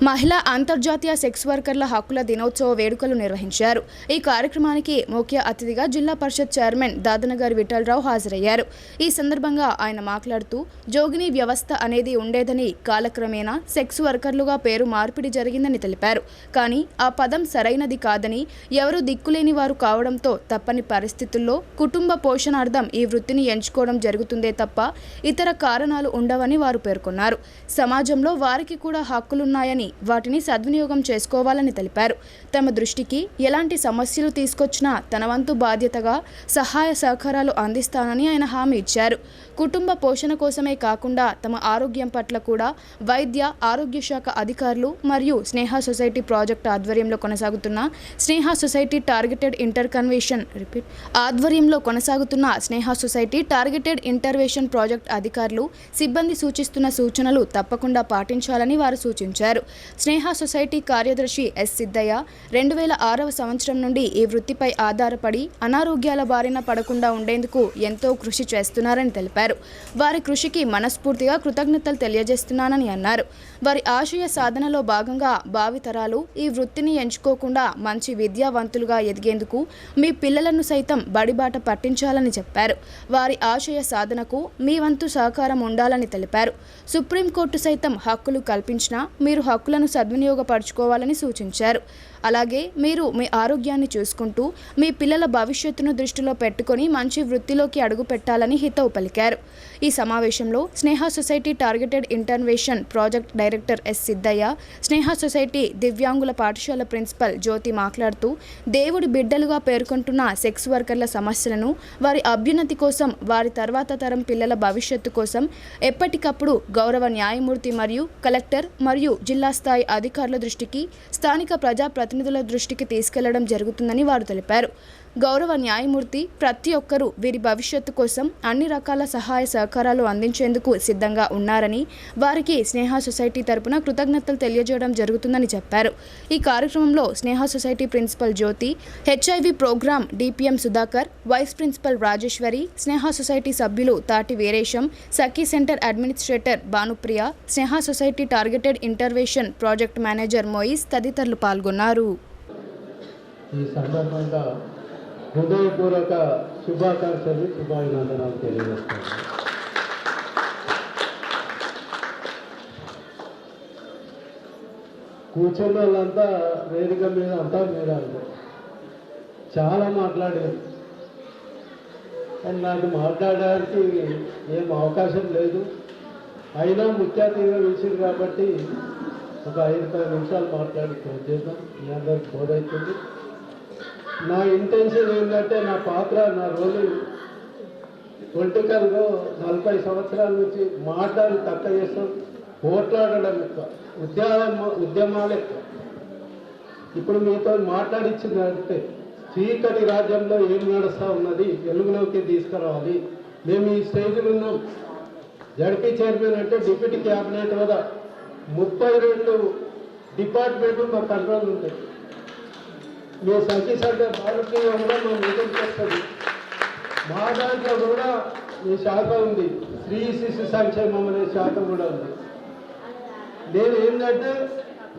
Speaker 1: మహిళా అంతర్జాతీయ సెక్స్ వర్కర్ల హక్కుల దినోత్సవ వేడుకలు నిర్వహించారు. ఈ కార్యక్రమానికి ముఖ్య అతిథిగా జిల్లా పరిషత్ చైర్మన్ దాదనగారి విఠలరావు హాజరయ్యారు. ఈ సందర్భంగా ఆయన మాట్లాడుతూ జోగిని వ్యవస్థ అనేది ఉండేదని, కాలక్రమేణా సెక్స్ వర్కర్లుగా పేరు మార్పిడి జరిగిందని తెలిపారు. కానీ ఆ పదం సరైనది కాదని, ఎవరు దిక్కులేని వారు కావడంతో తప్పని పరిస్థితుల్లో కుటుంబ పోషణార్థం ఈ వృత్తిని ఎంచుకోవడం జరుగుతుందే తప్ప ఇతర కారణాలు ఉండవని వారు పేర్కొన్నారు. సమాజంలో వారికి కూడా హక్కులున్నాయని, వాటిని సద్వినియోగం చేసుకోవాలని తెలిపారు. తమ దృష్టికి ఎలాంటి సమస్యలు తీసుకొచ్చినా తన వంతు బాధ్యతగా సహాయ సహకారాలు అందిస్తానని ఆయన హామీ ఇచ్చారు. కుటుంబ పోషణ కోసమే కాకుండా తమ ఆరోగ్యం పట్ల కూడా వైద్య ఆరోగ్య శాఖ అధికారులు మరియు స్నేహ సొసైటీ ప్రాజెక్ట్ ఆధ్వర్యంలో కొనసాగుతున్న స్నేహ సొసైటీ టార్గెటెడ్ ఇంటర్వెన్షన్ ప్రాజెక్ట్ అధికారులు సిబ్బంది సూచిస్తున్న సూచనలు తప్పకుండా పాటించాలని వారు సూచించారు. స్నేహ సొసైటీ కార్యదర్శి ఎస్ సిద్ధయ్య 2006వ సంవత్సరం నుండి ఈ వృత్తిపై ఆధారపడి అనారోగ్యాల బారిన పడకుండా ఉండేందుకు ఎంతో కృషి చేస్తున్నారని తెలిపారు. వారి కృషికి మనస్ఫూర్తిగా కృతజ్ఞతలు తెలియజేస్తున్నానని అన్నారు. తెలిపారు. వారి ఆశయ సాధనలో భాగంగా భావితరాలు ఈ వృత్తిని ఎంచుకోకుండా మంచి విద్యావంతులుగా ఎదిగేందుకు మీ పిల్లలను సైతం బడిబాట పట్టించాలని చెప్పారు. వారి ఆశయ సాధనకు మీ వంతు సహకారం ఉండాలని తెలిపారు. సుప్రీంకోర్టు సైతం హక్కులు కల్పించినా మీరు హక్కులను సద్వినియోగపరచుకోవాలని సూచించారు. అలాగే మీరు మీ ఆరోగ్యాన్ని చూసుకుంటూ మీ పిల్లల భవిష్యత్తును దృష్టిలో పెట్టుకొని మంచి వృత్తిలోకి అడుగు పెట్టాలని హితవు పలికారు. ఈ సమావేశంలో Sneha society targeted intervention project director S Siddaiah, Sneha society దివ్యాంగుల పాఠశాల ప్రిన్సిపల్ జ్యోతి మాట్లాడుతూ దేవుడి బిడ్డలుగా పేర్కొంటున్న సెక్స్ వర్కర్ల సమస్యలను, వారి అభ్యున్నతి కోసం, వారి తర్వాత తరం పిల్లల భవిష్యత్తు కోసం ఎప్పటికప్పుడు గౌరవ న్యాయమూర్తి మరియు కలెక్టర్ మరియు జిల్లా స్థాయి అధికారుల దృష్టికి, స్థానిక ప్రజాప్రతినిధుల దృష్టికి తీసుకెళ్లడం జరుగుతుందని వారు తెలిపారు. గౌరవ న్యాయమూర్తి ప్రతి ఒక్కరూ వీరి భవిష్యత్తు కోసం అన్ని రకాల సహాయ సహకారాలు అందించేందుకు సిద్ధంగా ఉన్నారని, వారికి స్నేహ సొసైటీ తరపున కృతజ్ఞతలు తెలియజేయడం జరుగుతుందని చెప్పారు. ఈ కార్యక్రమంలో Sneha society principal Jyothi, HIV programme DPM Sudhakar, vice principal Rajeshwari, Sneha society సభ్యులు Tati Veeresham, Sakhi centre administrator Bhanupriya, Sneha society targeted intervention project manager మోయిస్ తదితరులు పాల్గొన్నారు.
Speaker 7: ఈ సందర్భంగా హృదయపూర్వక శుభాకాంక్షలు, శుభాభినందనాలు తెలియజేస్తాను. కూర్చున్న వాళ్ళంతా వేదిక మీద అంతా మీద చాలా మాట్లాడారు, కానీ నాకు మాట్లాడడానికి ఏం అవకాశం లేదు. అయినా ముఖ్య అతిథిగా పిలిచింది కాబట్టి ఒక 5-10 నిమిషాలు మాట్లాడి క్లోజ్ చేద్దాం. మీ అందరికి బోధవుతుంది. నా ఇంటెన్షన్ ఏంటంటే, నా పాత్ర, నా రోలు పొలిటికల్గా 40 సంవత్సరాల నుంచి మాట్లాడి తక్కువ చేస్తాం, పోట్లాడడం ఎక్కువ, ఉద్యమాలు ఎక్కువ. ఇప్పుడు మీతో మాట్లాడించిందంటే చీకటి రాజ్యంలో ఏం నడుస్తూ ఉన్నది వెలుగులోకి తీసుకురావాలి. మేము ఈ స్టేజ్లో ఉన్నాం. జడ్పీ చైర్మన్ అంటే డిప్యూటీ క్యాబినెట్ హోదా, 32 డిపార్ట్మెంట్లు మా కంట్రోల్ ఉంటాయి. మీ సఖీ సెంటర్ భారతీయ కూడా మా మీటింగ్ చేస్తుంది. మా దాంట్లో కూడా మీ శాఖ ఉంది, స్త్రీ శిశు సంక్షేమం అనే శాఖ కూడా ఉంది.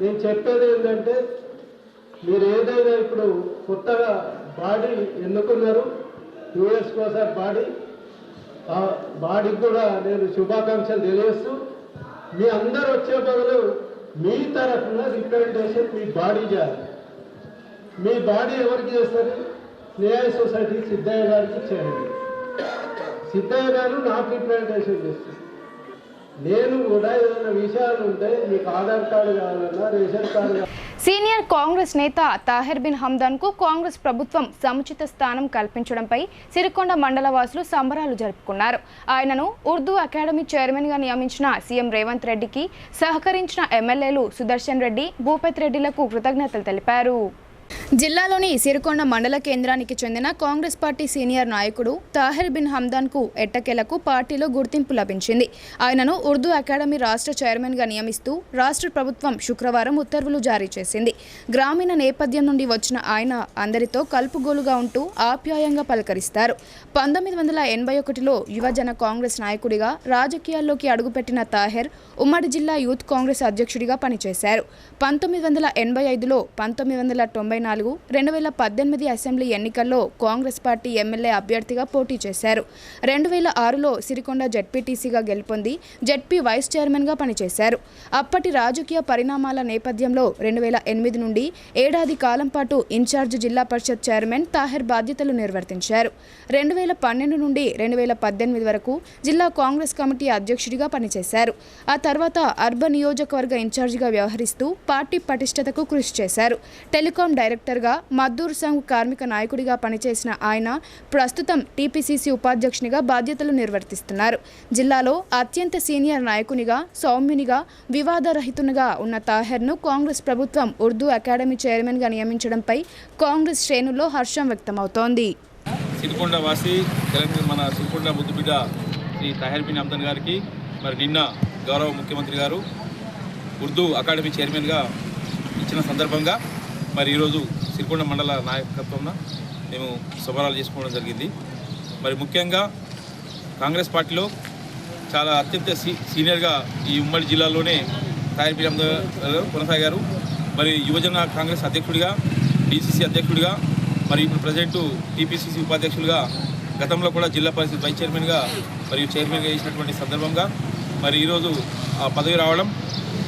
Speaker 7: నేను చెప్పేది ఏంటంటే, మీరు ఏదైనా ఇప్పుడు కొత్తగా బాడీ ఎన్నుకున్నారు, 2 years ఒకసారి బాడీ, ఆ బాడీకి కూడా నేను శుభాకాంక్షలు తెలియజేస్తూ, మీ అందరు వచ్చే బదులు మీ తరఫున రిప్రజెంటేషన్ మీ బాడీ చేయాలి. మీ బాడీ ఎవరికి చేస్తారు? స్నేహ సొసైటీ సిద్ధయ్య గారికి చేయండి. సిద్ధయ్య గారు నాకు రిప్రజెంటేషన్ చేస్తారు. నేను కూడా ఏదైనా విషయాలు ఉంటే మీకు ఆధార్ కార్డు కావాలన్నా, రేషన్ కార్డు.
Speaker 1: సీనియర్ కాంగ్రెస్ నేత తాహిర్ బిన్ హమ్దాన్కు కాంగ్రెస్ ప్రభుత్వం సముచిత స్థానం కల్పించడంపై సిరికొండ మండల వాసులు సంబరాలు జరుపుకున్నారు. ఆయనను ఉర్దూ అకాడమీ చైర్మన్గా నియమించిన సీఎం రేవంత్ రెడ్డికి సహకరించిన ఎమ్మెల్యేలు సుదర్శన్ రెడ్డి, భూపత్ రెడ్డిలకు కృతజ్ఞతలు తెలిపారు. జిల్లాలోని సిరికొండ మండల కేంద్రానికి చెందిన కాంగ్రెస్ పార్టీ సీనియర్ నాయకుడు తాహిర్ బిన్ హమ్దాన్కు ఎట్టకేలకు పార్టీలో గుర్తింపు లభించింది. ఆయనను ఉర్దూ అకాడమీ రాష్ట్ర చైర్మన్గా నియమిస్తూ రాష్ట్ర ప్రభుత్వం శుక్రవారం ఉత్తర్వులు జారీ చేసింది. గ్రామీణ నేపథ్యం నుండి వచ్చిన ఆయన అందరితో కలుపుగోలుగా ఉంటూ ఆప్యాయంగా పలకరిస్తారు. 1981లో యువజన కాంగ్రెస్ నాయకుడిగా రాజకీయాల్లోకి అడుగుపెట్టిన తాహిర్ ఉమ్మడి జిల్లా యూత్ కాంగ్రెస్ అధ్యక్షుడిగా పనిచేశారు. 1985లో, 1994, 2018 అసెంబ్లీ ఎన్నికల్లో కాంగ్రెస్ పార్టీ ఎమ్మెల్యే అభ్యర్థిగా పోటీ చేశారు. 2006లో సిరికొండ జెడ్పీటీసీగా గెలుపొంది జెడ్పీ వైస్ చైర్మన్గా పనిచేశారు. అప్పటి రాజకీయ పరిణామాల నేపథ్యంలో 2008 నుండి ఏడాది కాలం పాటు ఇన్ఛార్జ్ జిల్లా పరిషత్ చైర్మన్ తాహిర్ బాధ్యతలు నిర్వర్తించారు. 2012 నుండి 2018 వరకు జిల్లా కాంగ్రెస్ కమిటీ అధ్యక్షుడిగా పనిచేశారు. ఆ తర్వాత అర్బన్ నియోజకవర్గ ఇన్ఛార్జిగా వ్యవహరిస్తూ పార్టీ పటిష్టతకు కృషి చేశారు. టెలికాం డైరెక్టర్గా, మద్దూర్ సంఘ్ కార్మిక నాయకుడిగా పనిచేసిన ఆయన ప్రస్తుతం టీపీసీసీ ఉపాధ్యక్షునిగా బాధ్యతలు నిర్వర్తిస్తున్నారు. జిల్లాలో అత్యంత సీనియర్ నాయకునిగా, సౌమ్యునిగా, వివాదరహితునిగా ఉన్న తాహిర్ను కాంగ్రెస్ ప్రభుత్వం ఉర్దూ అకాడమీ చైర్మన్గా నియమించడంపై కాంగ్రెస్ శ్రేణుల్లో హర్షం వ్యక్తమవుతోంది.
Speaker 8: సిరికొండ వాసి తెలంగాణ మన సిరికొండ ముద్దుబిడ్డ శ్రీ తాహిర్ బిన్ హమ్దాన్ గారికి మరి నిన్న గౌరవ ముఖ్యమంత్రి గారు ఉర్దూ అకాడమీ చైర్మన్గా ఇచ్చిన సందర్భంగా మరి ఈరోజు సిరికొండ మండల నాయకత్వంలో మేము సంబరాలు చేసుకోవడం జరిగింది. మరి ముఖ్యంగా కాంగ్రెస్ పార్టీలో చాలా అత్యంత సీనియర్గా ఈ ఉమ్మడి జిల్లాలోనే తాహిర్పీర్ అహ్మద్ కొనసాగారు. మరి యువజన కాంగ్రెస్ అధ్యక్షుడిగా, డిసిసి అధ్యక్షుడిగా, మరి ఇప్పుడు ప్రజెంట్ టీపీసీసీ ఉపాధ్యక్షులుగా, గతంలో కూడా జిల్లా పరిషత్ వైస్ చైర్మన్గా మరియు చైర్మన్గా చేసినటువంటి సందర్భంగా మరి ఈరోజు ఆ పదవి రావడం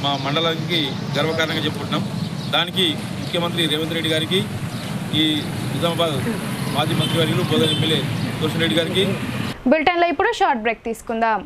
Speaker 8: మా మండలానికి గర్వకారణంగా చెప్పుకుంటున్నాం. దానికి ముఖ్యమంత్రి రేవంత్ రెడ్డి గారికి, ఈ నిజామాబాద్ మాజీ మంత్రివర్యులు బోధన ఎమ్మెల్యే తులసి రెడ్డి గారికి.
Speaker 1: బులెటిన్లో ఇప్పుడు షార్ట్ బ్రేక్ తీసుకుందాం.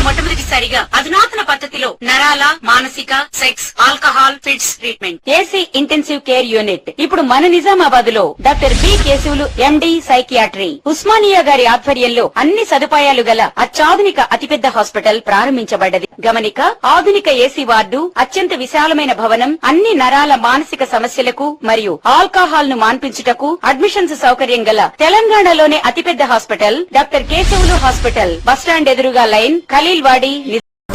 Speaker 9: మొట్టమొదటిసారిగా అధునాతన పద్ధతిలో నరాల, మానసిక, sex, alcohol, fits treatment, AC intensive care unit ఇప్పుడు మన నిజామాబాద్ లో doctor B Keshavulu MD psychiatry, Osmania గారి ఆధ్వర్యంలో అన్ని సదుపాయాలు గల అత్యాధునిక అతిపెద్ద హాస్పిటల్ ప్రారంభించబడ్డది. గమనిక, ఆధునిక ఏసీ వార్డు, అత్యంత విశాలమైన భవనం, అన్ని నరాల మానసిక సమస్యలకు మరియు ఆల్కహాల్ ను మాన్పించుటకు అడ్మిషన్స్ సౌకర్యం గల తెలంగాణలోనే అతిపెద్ద hospital doctor Keshavulu hospital, bus stand ఎదురుగా లైన్, ఖలీల్వాడి.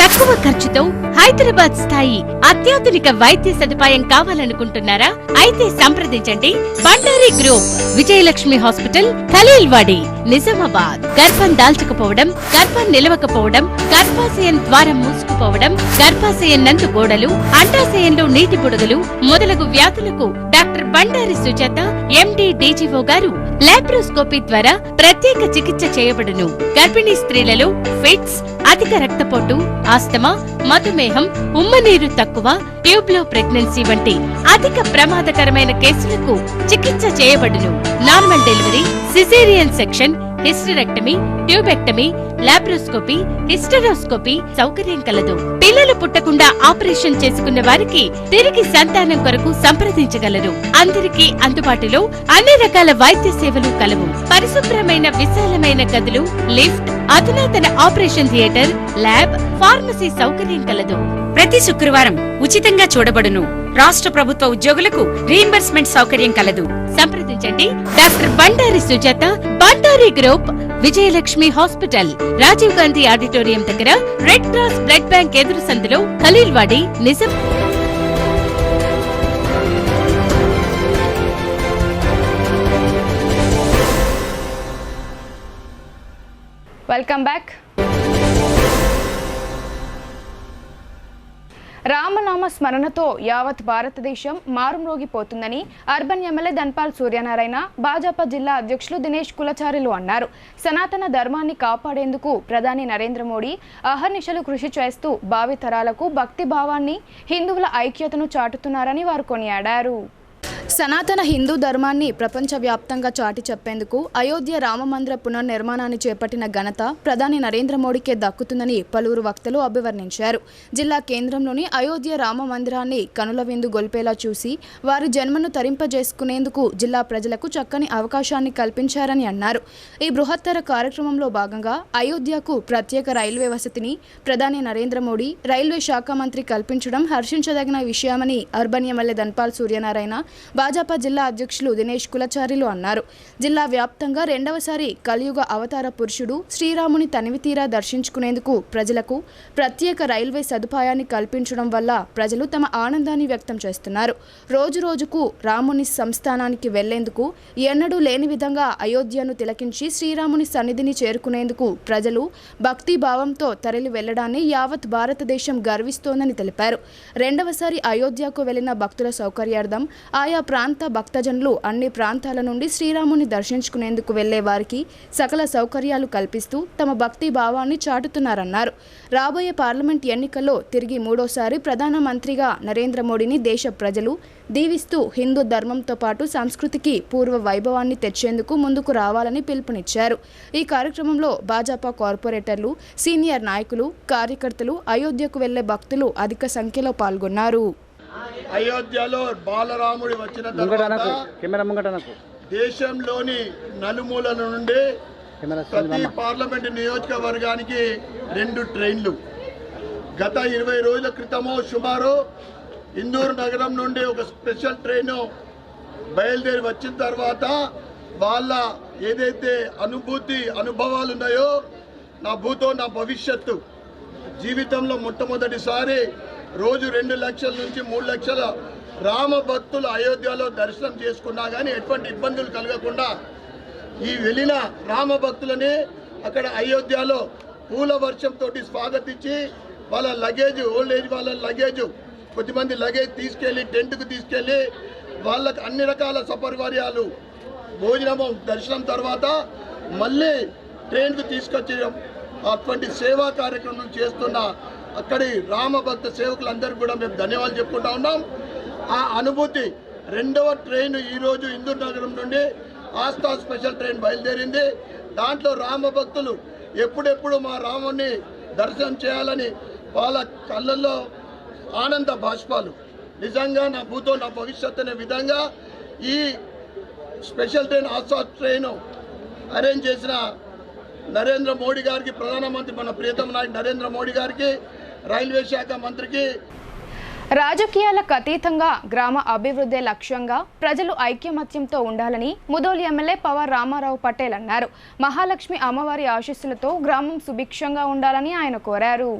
Speaker 10: తక్కువ ఖర్చుతో హైదరాబాద్ స్థాయి అత్యాధునిక వైద్య సదుపాయం కావాలనుకుంటున్నారా? అయితే సంప్రదించండి బండారి గ్రూప్, విజయలక్ష్మి హాస్పిటల్, ఖలీల్వాడి, నిజామాబాద్. గర్భం దాల్చకపోవడం, గర్భం నిలవకపోవడం, గర్భాశయం ద్వారం మూసుకుపోవడం, గర్భాశయం నందు గోడలు, అండాశయంలో నీటి బుడగలు మొదలగు వ్యాధులకు డాక్టర్ బండారి సుజాత ఎండి డీజీఓ గారు లాప్రోస్కోపీ ద్వారా ప్రత్యేక చికిత్స చేయబడును. గర్భిణీ స్త్రీలలో ఫిట్స్, అధిక రక్తపోటు, ఆస్తమా, మధుమేహం, ఉమ్మనీరు తక్కువ, ట్యూబ్లో ప్రెగ్నెన్సీ వంటి అధిక ప్రమాదకరమైన కేసులకు చికిత్స చేయబడును. Normal delivery, caesarean section, hysterectomy, tubectomy, laparoscopy, hysteroscopy సౌకర్యం కలదు. పిల్లలు పుట్టకుండా ఆపరేషన్ చేసుకున్న వారికి తిరిగి సంతానం కొరకు సంప్రదించగలరు. అందరికీ అందుబాటులో అన్ని రకాల వైద్య సేవలు కలవు. పరిశుభ్రమైన విశాలమైన గదులు, లిఫ్ట్, అధునాతన ఆపరేషన్ థియేటర్, ల్యాబ్, ఫార్మసీ సౌకర్యం కలదు.
Speaker 9: ప్రతి శుక్రవారం ఉచితంగా చూడబడును. రాష్ట్ర ప్రభుత్వ ఉద్యోగులకు రీయింబర్స్మెంట్ సౌకర్యం కలదు.
Speaker 10: సంప్రదించండి doctor Bandari Sujatha, Bandari group, Vijayalakshmi hospital, Rajiv Gandhi auditorium దగ్గర, రెడ్ క్రాస్ బ్లడ్ బ్యాంక్ ఎదురు సందులో, ఖలీల్వాడి, నిజాం.
Speaker 1: Welcome back. రామనామ స్మరణతో యావత్ భారతదేశం మారుమ్రోగిపోతుందని అర్బన్ ఎమ్మెల్యే ధన్పాల్ సూర్యనారాయణ, భాజపా జిల్లా అధ్యక్షులు దినేష్ కులచారిలు అన్నారు. సనాతన ధర్మాన్ని కాపాడేందుకు ప్రధాని నరేంద్ర మోడీ అహర్నిశలు కృషి చేస్తూ భావితరాలకు భక్తి భావాన్ని, హిందువుల ఐక్యతను చాటుతున్నారని వారు కొనియాడారు. సనాతన హిందూ ధర్మాన్ని ప్రపంచవ్యాప్తంగా చాటి చెప్పేందుకు అయోధ్య రామమందిర పునర్నిర్మాణాన్ని చేపట్టిన ఘనత ప్రధాని నరేంద్ర మోడీకే దక్కుతుందని పలువురు వక్తలు అభివర్ణించారు. జిల్లా కేంద్రంలోని అయోధ్య రామ మందిరాన్ని కనుల విందు గొల్పేలా చూసి వారి జన్మను తరింపజేసుకునేందుకు జిల్లా ప్రజలకు చక్కని అవకాశాన్ని కల్పించారని అన్నారు. ఈ బృహత్తర కార్యక్రమంలో భాగంగా అయోధ్యకు ప్రత్యేక రైల్వే వసతిని ప్రధాని నరేంద్ర మోడీ, రైల్వే శాఖ మంత్రి కల్పించడం హర్షించదగిన విషయమని అర్బన్ ఎమ్మెల్యే ధన్పాల్ సూర్యనారాయణ, భాజపా జిల్లా అధ్యక్షులు దినేష్ కులచారిలు అన్నారు. జిల్లా వ్యాప్తంగా రెండవసారి కలియుగ అవతార పురుషుడు శ్రీరాముని తనివితీరా దర్శించుకునేందుకు ప్రజలకు ప్రత్యేక రైల్వే సదుపాయాన్ని కల్పించడం వల్ల ప్రజలు తమ ఆనందాన్ని వ్యక్తం చేస్తున్నారు. రోజు రోజుకు రాముని సంస్థానానికి వెళ్లేందుకు ఎన్నడూ లేని విధంగా అయోధ్యను తిలకించి శ్రీరాముని సన్నిధిని చేరుకునేందుకు ప్రజలు భక్తి భావంతో తరలి వెళ్లడాన్ని యావత్ భారతదేశం గర్విస్తోందని తెలిపారు. రెండవసారి అయోధ్యకు వెళ్లిన భక్తుల సౌకర్యార్థం ఆయా ప్రాంత భక్తజనులు అన్ని ప్రాంతాల నుండి శ్రీరాముని దర్శించుకునేందుకు వెళ్లే వారికి సకల సౌకర్యాలు కల్పిస్తూ తమ భక్తి భావాన్ని చాటుతున్నారన్నారు. రాబోయే పార్లమెంట్ ఎన్నికల్లో తిరిగి మూడోసారి ప్రధానమంత్రిగా నరేంద్ర మోడీని దేశ ప్రజలు దీవిస్తూ హిందూ ధర్మంతో పాటు సంస్కృతికి పూర్వ వైభవాన్ని తెచ్చేందుకు ముందుకు రావాలని పిలుపునిచ్చారు. ఈ కార్యక్రమంలో భాజపా కార్పొరేటర్లు, సీనియర్ నాయకులు, కార్యకర్తలు, అయోధ్యకు వెళ్లే భక్తులు అధిక సంఖ్యలో పాల్గొన్నారు.
Speaker 11: అయోధ్యలో బాలరాముడి వచ్చిన తర్వాత దేశంలోని నలుమూలల నుండి ప్రతి పార్లమెంట్ నియోజకవర్గానికి 2 ట్రైన్లు గత 20 రోజుల క్రితము సుమారు ఇందూరు నగరం నుండి ఒక స్పెషల్ ట్రైను బయలుదేరి వచ్చిన తర్వాత వాళ్ళ ఏదైతే అనుభవాలు ఉన్నాయో నా భూతో నా భవిష్యత్తు. జీవితంలో మొట్టమొదటిసారి రోజు 2 లక్షల నుంచి 3 లక్షల రామ భక్తులు అయోధ్యలో దర్శనం చేసుకున్నా కానీ ఎటువంటి ఇబ్బందులు కలగకుండా ఈ వెళ్ళిన రామ భక్తులని అక్కడ అయోధ్యలో పూల వర్షంతో స్వాగతించి వాళ్ళ లగేజ్, ఓల్డ్ ఏజ్ వాళ్ళ లగేజ్, కొద్దిమంది లగేజ్ తీసుకెళ్ళి టెంట్కు తీసుకెళ్ళి వాళ్ళకి అన్ని రకాల సపరివార్యాలు, భోజనము, దర్శనం తర్వాత మళ్ళీ ట్రైన్కు తీసుకొచ్చడం, అటువంటి సేవా కార్యక్రమం చేస్తున్న అక్కడి రామభక్త సేవకులందరికీ కూడా మేము ధన్యవాదాలు చెప్పుకుంటా ఉన్నాం. ఆ అనుభూతి. 2వ ట్రైన్ ఈరోజు ఇందూర్ నగరం నుండి ఆస్థా స్పెషల్ ట్రైన్ బయలుదేరింది. దాంట్లో రామభక్తులు ఎప్పుడెప్పుడు మా రాముని దర్శనం చేయాలని వాళ్ళ కళ్ళల్లో ఆనంద బాష్పాలు. నిజంగా నా భూతో నా భవిష్యత్తు అనే విధంగా ఈ special train, Aastha train arrange చేసిన నరేంద్ర మోడీ గారికి, ప్రధానమంత్రి మన ప్రియతమ నాయకుడు నరేంద్ర మోడీ గారికి, రైల్వే శాఖ మంత్రికి.
Speaker 1: రాజకీయాలకు అతీతంగా గ్రామ అభివృద్ధి లక్ష్యంగా ప్రజలు ఐక్యమత్యంతో ఉండాలని ముదోల్ ఎమ్మెల్యే పవర్ రామారావు పటేల్ అన్నారు. మహాలక్ష్మి అమ్మవారి ఆశీస్సులతో గ్రామం సుభిక్షంగా ఉండాలని ఆయన కోరారు.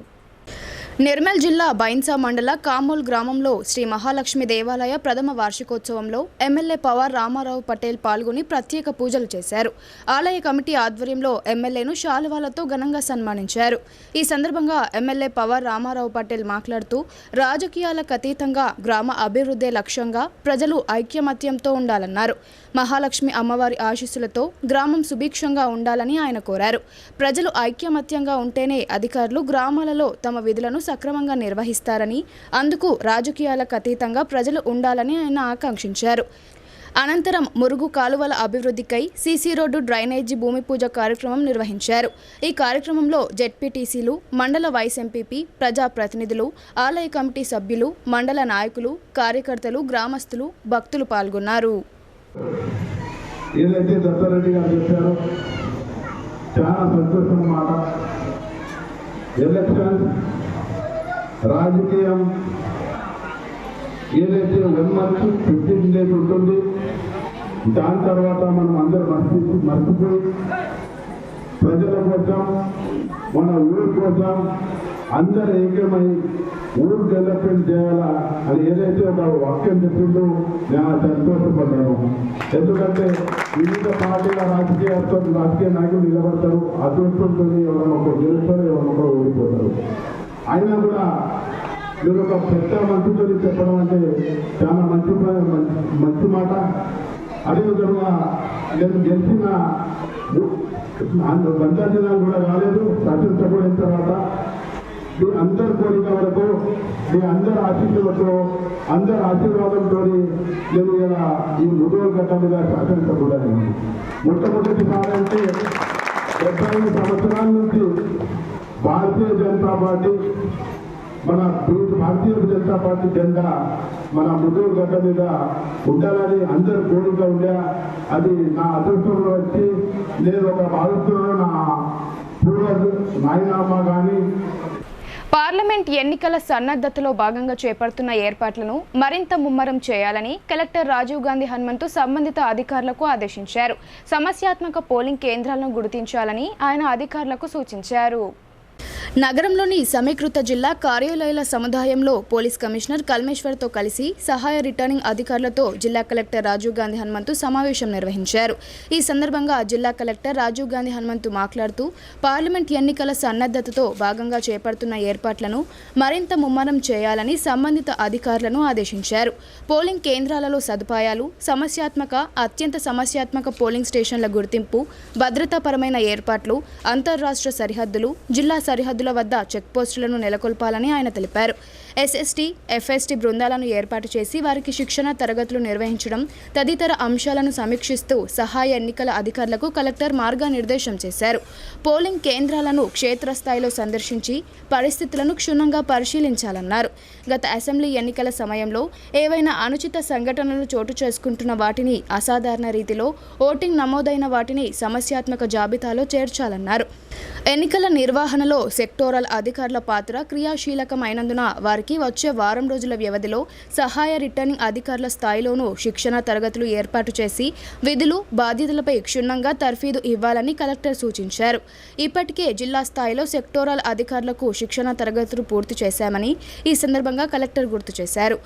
Speaker 1: నిర్మల్ జిల్లా బైన్సా మండల కామోల్ గ్రామంలో శ్రీ మహాలక్ష్మి దేవాలయ ప్రథమ వార్షికోత్సవంలో ఎమ్మెల్యే పవర్ రామారావు పటేల్ పాల్గొని ప్రత్యేక పూజలు చేశారు. ఆలయ కమిటీ ఆధ్వర్యంలో ఎమ్మెల్యేను శాలువాలతో ఘనంగా సన్మానించారు. ఈ సందర్భంగా ఎమ్మెల్యే పవర్ రామారావు పటేల్ మాట్లాడుతూ రాజకీయాలకు అతీతంగా గ్రామ అభివృద్ధి లక్ష్యంగా ప్రజలు ఐక్యమత్యంతో ఉండాలన్నారు. మహాలక్ష్మి అమ్మవారి ఆశీస్సులతో గ్రామం సుభిక్షంగా ఉండాలని ఆయన కోరారు. ప్రజలు ఐక్యమత్యంగా ఉంటేనే అధికారులు గ్రామాలలో తమ విధులను సక్రమంగా నిర్వహిస్తారని, అందుకు రాజకీయాలకు అతీతంగా ప్రజలు ఉండాలని ఆయన ఆకాంక్షించారు. అనంతరం మురుగు కాలువల అభివృద్ధికై సీసీ రోడ్డు, డ్రైనేజీ భూమి పూజ కార్యక్రమం నిర్వహించారు. ఈ కార్యక్రమంలో జెడ్పీటీసీలు, మండల వైస్ ఎంపీపీ, ప్రజాప్రతినిధులు, ఆలయ కమిటీ సభ్యులు, మండల నాయకులు, కార్యకర్తలు, గ్రామస్తులు, భక్తులు పాల్గొన్నారు.
Speaker 7: ఏదైతే దత్తారెడ్డి గారు చెప్పారో చాలా సంతోషం మాట. ఎలక్షన్ రాజకీయం ఏదైతే 1 month 15 days ఉంటుంది, దాని తర్వాత మనం అందరూ మర్చిపోయి ప్రజల కోసం, మన ఊరి కోసం అందరూ ఏకమై ఊరు డెవలప్మెంట్ చేయాలా అని ఏదైతే ఒక వాక్యం చెప్పిందో నేను సంతోషపడ్డాను. ఎందుకంటే వివిధ పార్టీల రాజకీయ నాయకులు నిలబడతారు, అదృష్టంతో ఎవరైనా ఒకరు గెలుస్తారు, ఎవరైనా ఒకరు ఓడిపోతారు. అయినా కూడా మీరు ఒక పెద్ద మంత్రితో చెప్పడం అంటే చాలా మంచి మాట. అదేవిధంగా నేను గెలిచిన 100 దినాలు కూడా రాలేదు. శాసనసభ్యుడైన తర్వాత మీ అందరి కోరిక వరకు, మీ అందరి ఆశీస్సులతో, అందరి ఆశీర్వాదంతో నేను ఇలా ఈ ముదోల్ గడ్డ మీద శాసనసభ్యుడైన మొట్టమొదటిసారి అంటే 75 సంవత్సరాల నుంచి భారతీయ జనతా పార్టీ జెండా మన ముదోల్ గడ్డ మీద ఉండాలని అందరి కోరిక ఉండే, అది నా అదృష్టంలో వచ్చి నేను ఒక భారతంలో నా నాయనమ్మ కానీ.
Speaker 1: పార్లమెంట్ ఎన్నికల సన్నద్ధతలో భాగంగా చేపడుతున్న ఏర్పాట్లను మరింత ముమ్మరం చేయాలని కలెక్టర్ రాజీవ్ గాంధీ హనుమంతు సంబంధిత అధికారులకు ఆదేశించారు. సమస్యాత్మక పోలింగ్ కేంద్రాలను గుర్తించాలని ఆయన అధికారులకు సూచించారు. నగరంలోని సమీకృత జిల్లా కార్యాలయాల సముదాయంలో పోలీస్ కమిషనర్ కల్మేశ్వర్తో కలిసి సహాయ రిటర్నింగ్ అధికారులతో జిల్లా కలెక్టర్ రాజీవ్ గాంధీ హనుమంతు సమావేశం నిర్వహించారు. ఈ సందర్భంగా జిల్లా కలెక్టర్ రాజీవ్ గాంధీ హనుమంతు మాట్లాడుతూ పార్లమెంట్ ఎన్నికల సన్నద్ధతతో భాగంగా చేపడుతున్న ఏర్పాట్లను మరింత ముమ్మరం చేయాలని సంబంధిత అధికారులను ఆదేశించారు. పోలింగ్ కేంద్రాలలో సదుపాయాలు, అత్యంత సమస్యాత్మక పోలింగ్ స్టేషన్ల గుర్తింపు, భద్రతాపరమైన ఏర్పాట్లు, అంతర్రాష్ట్ర సరిహద్దులు, జిల్లా సరిహద్దుల వద్ద చెక్పోస్టులను నెలకొల్పాలని ఆయన తెలిపారు. ఎస్ఎస్టీ, ఎఫ్ఎస్టీ బృందాలను ఏర్పాటు చేసి వారికి శిక్షణ తరగతులు నిర్వహించడం తదితర అంశాలను సమీక్షిస్తూ సహాయ ఎన్నికల అధికారులకు కలెక్టర్ మార్గనిర్దేశం చేశారు. పోలింగ్ కేంద్రాలను క్షేత్రస్థాయిలో సందర్శించి పరిస్థితులను క్షుణ్ణంగా పరిశీలించాలన్నారు. గత అసెంబ్లీ ఎన్నికల సమయంలో ఏవైనా అనుచిత సంఘటనలు చోటు చేసుకుంటున్న వాటిని, అసాధారణ రీతిలో ఓటింగ్ నమోదైన వాటిని సమస్యాత్మక జాబితాలో చేర్చాలన్నారు. ఎన్నికల నిర్వహణలో సెక్టోరల్ అధికారుల పాత్ర క్రియాశీలకమైనందున వారికి వచ్చే వారం రోజుల వ్యవధిలో సహాయ రిటర్నింగ్ అధికారుల స్థాయిలోనూ శిక్షణ తరగతులు ఏర్పాటు చేసి విధులు బాధ్యతలపై క్షుణ్ణంగా తర్ఫీదు ఇవ్వాలని కలెక్టర్ సూచించారు. ఇప్పటికే జిల్లా స్థాయిలో సెక్టోరల్ అధికారులకు శిక్షణ తరగతులు పూర్తి చేశామని ఈ సందర్భంగా కలెక్టర్ గుర్తు చేశారు.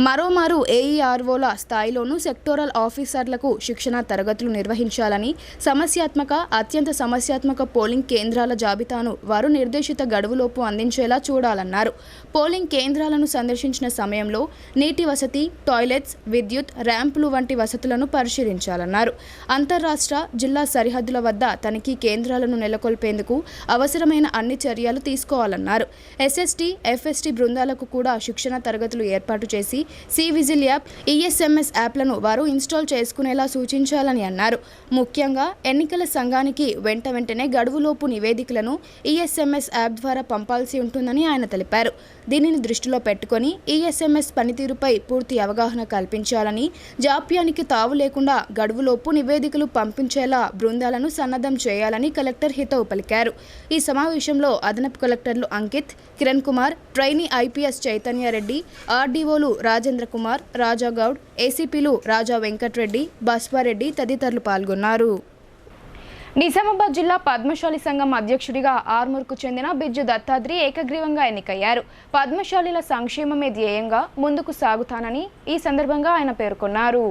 Speaker 1: మరోమారు ఏఈఆర్ఓల స్థాయిలోనూ సెక్టోరల్ ఆఫీసర్లకు శిక్షణ తరగతులు నిర్వహించాలని, సమస్యాత్మక అత్యంత సమస్యాత్మక పోలింగ్ కేంద్రాల జాబితాను వారు నిర్దేశిత గడువులోపు అందించేలా చూడాలన్నారు. పోలింగ్ కేంద్రాలను సందర్శించిన సమయంలో నీటి వసతి, టాయిలెట్స్, విద్యుత్, ర్యాంపులు వంటి వసతులను పరిశీలించాలన్నారు. అంతర్రాష్ట్ర, జిల్లా సరిహద్దుల వద్ద తనిఖీ కేంద్రాలను నెలకొల్పేందుకు అవసరమైన అన్ని చర్యలు తీసుకోవాలన్నారు. ఎస్ఎస్టీ, ఎఫ్ఎస్టీ బృందాలకు కూడా శిక్షణ తరగతులు ఏర్పాటు చేసి సి-విజిల్ యాప్, ఈఎస్ఎంఎస్ యాప్లను వారు ఇన్స్టాల్ చేసుకునేలా సూచించాలని అన్నారు. ముఖ్యంగా ఎన్నికల సంఘానికి వెంటనే గడువులోపు నివేదికలను ఈఎస్ఎంఎస్ యాప్ ద్వారా పంపాల్సి ఉంటుందని ఆయన తెలిపారు. దీనిని దృష్టిలో పెట్టుకుని ఈఎస్ఎంఎస్ పనితీరుపై పూర్తి అవగాహన కల్పించాలని, జాప్యానికి తావు లేకుండా గడువులోపు నివేదికలు పంపించేలా బృందాలను సన్నద్ధం చేయాలని కలెక్టర్ హితవు పలికారు. ఈ సమావేశంలో అదనపు కలెక్టర్లు అంకిత్, కిరణ్ కుమార్, ట్రైనీ ఐపీఎస్ చైతన్యారెడ్డి, ఆర్డీఓలు రాజేంద్ర కుమార్, రాజాగౌడ్, ఏసీపీలు రాజా వెంకట్రెడ్డి, బస్వారెడ్డి తదితరులు పాల్గొన్నారు. నిజామాబాద్ జిల్లా పద్మశాలి సంఘం అధ్యక్షుడిగా ఆర్మూర్కు చెందిన బిజ్జు దత్తాద్రి ఏకగ్రీవంగా ఎన్నికయ్యారు. పద్మశాలీల సంక్షేమమే ధ్యేయంగా ముందుకు సాగుతానని ఈ సందర్భంగా ఆయన పేర్కొన్నారు.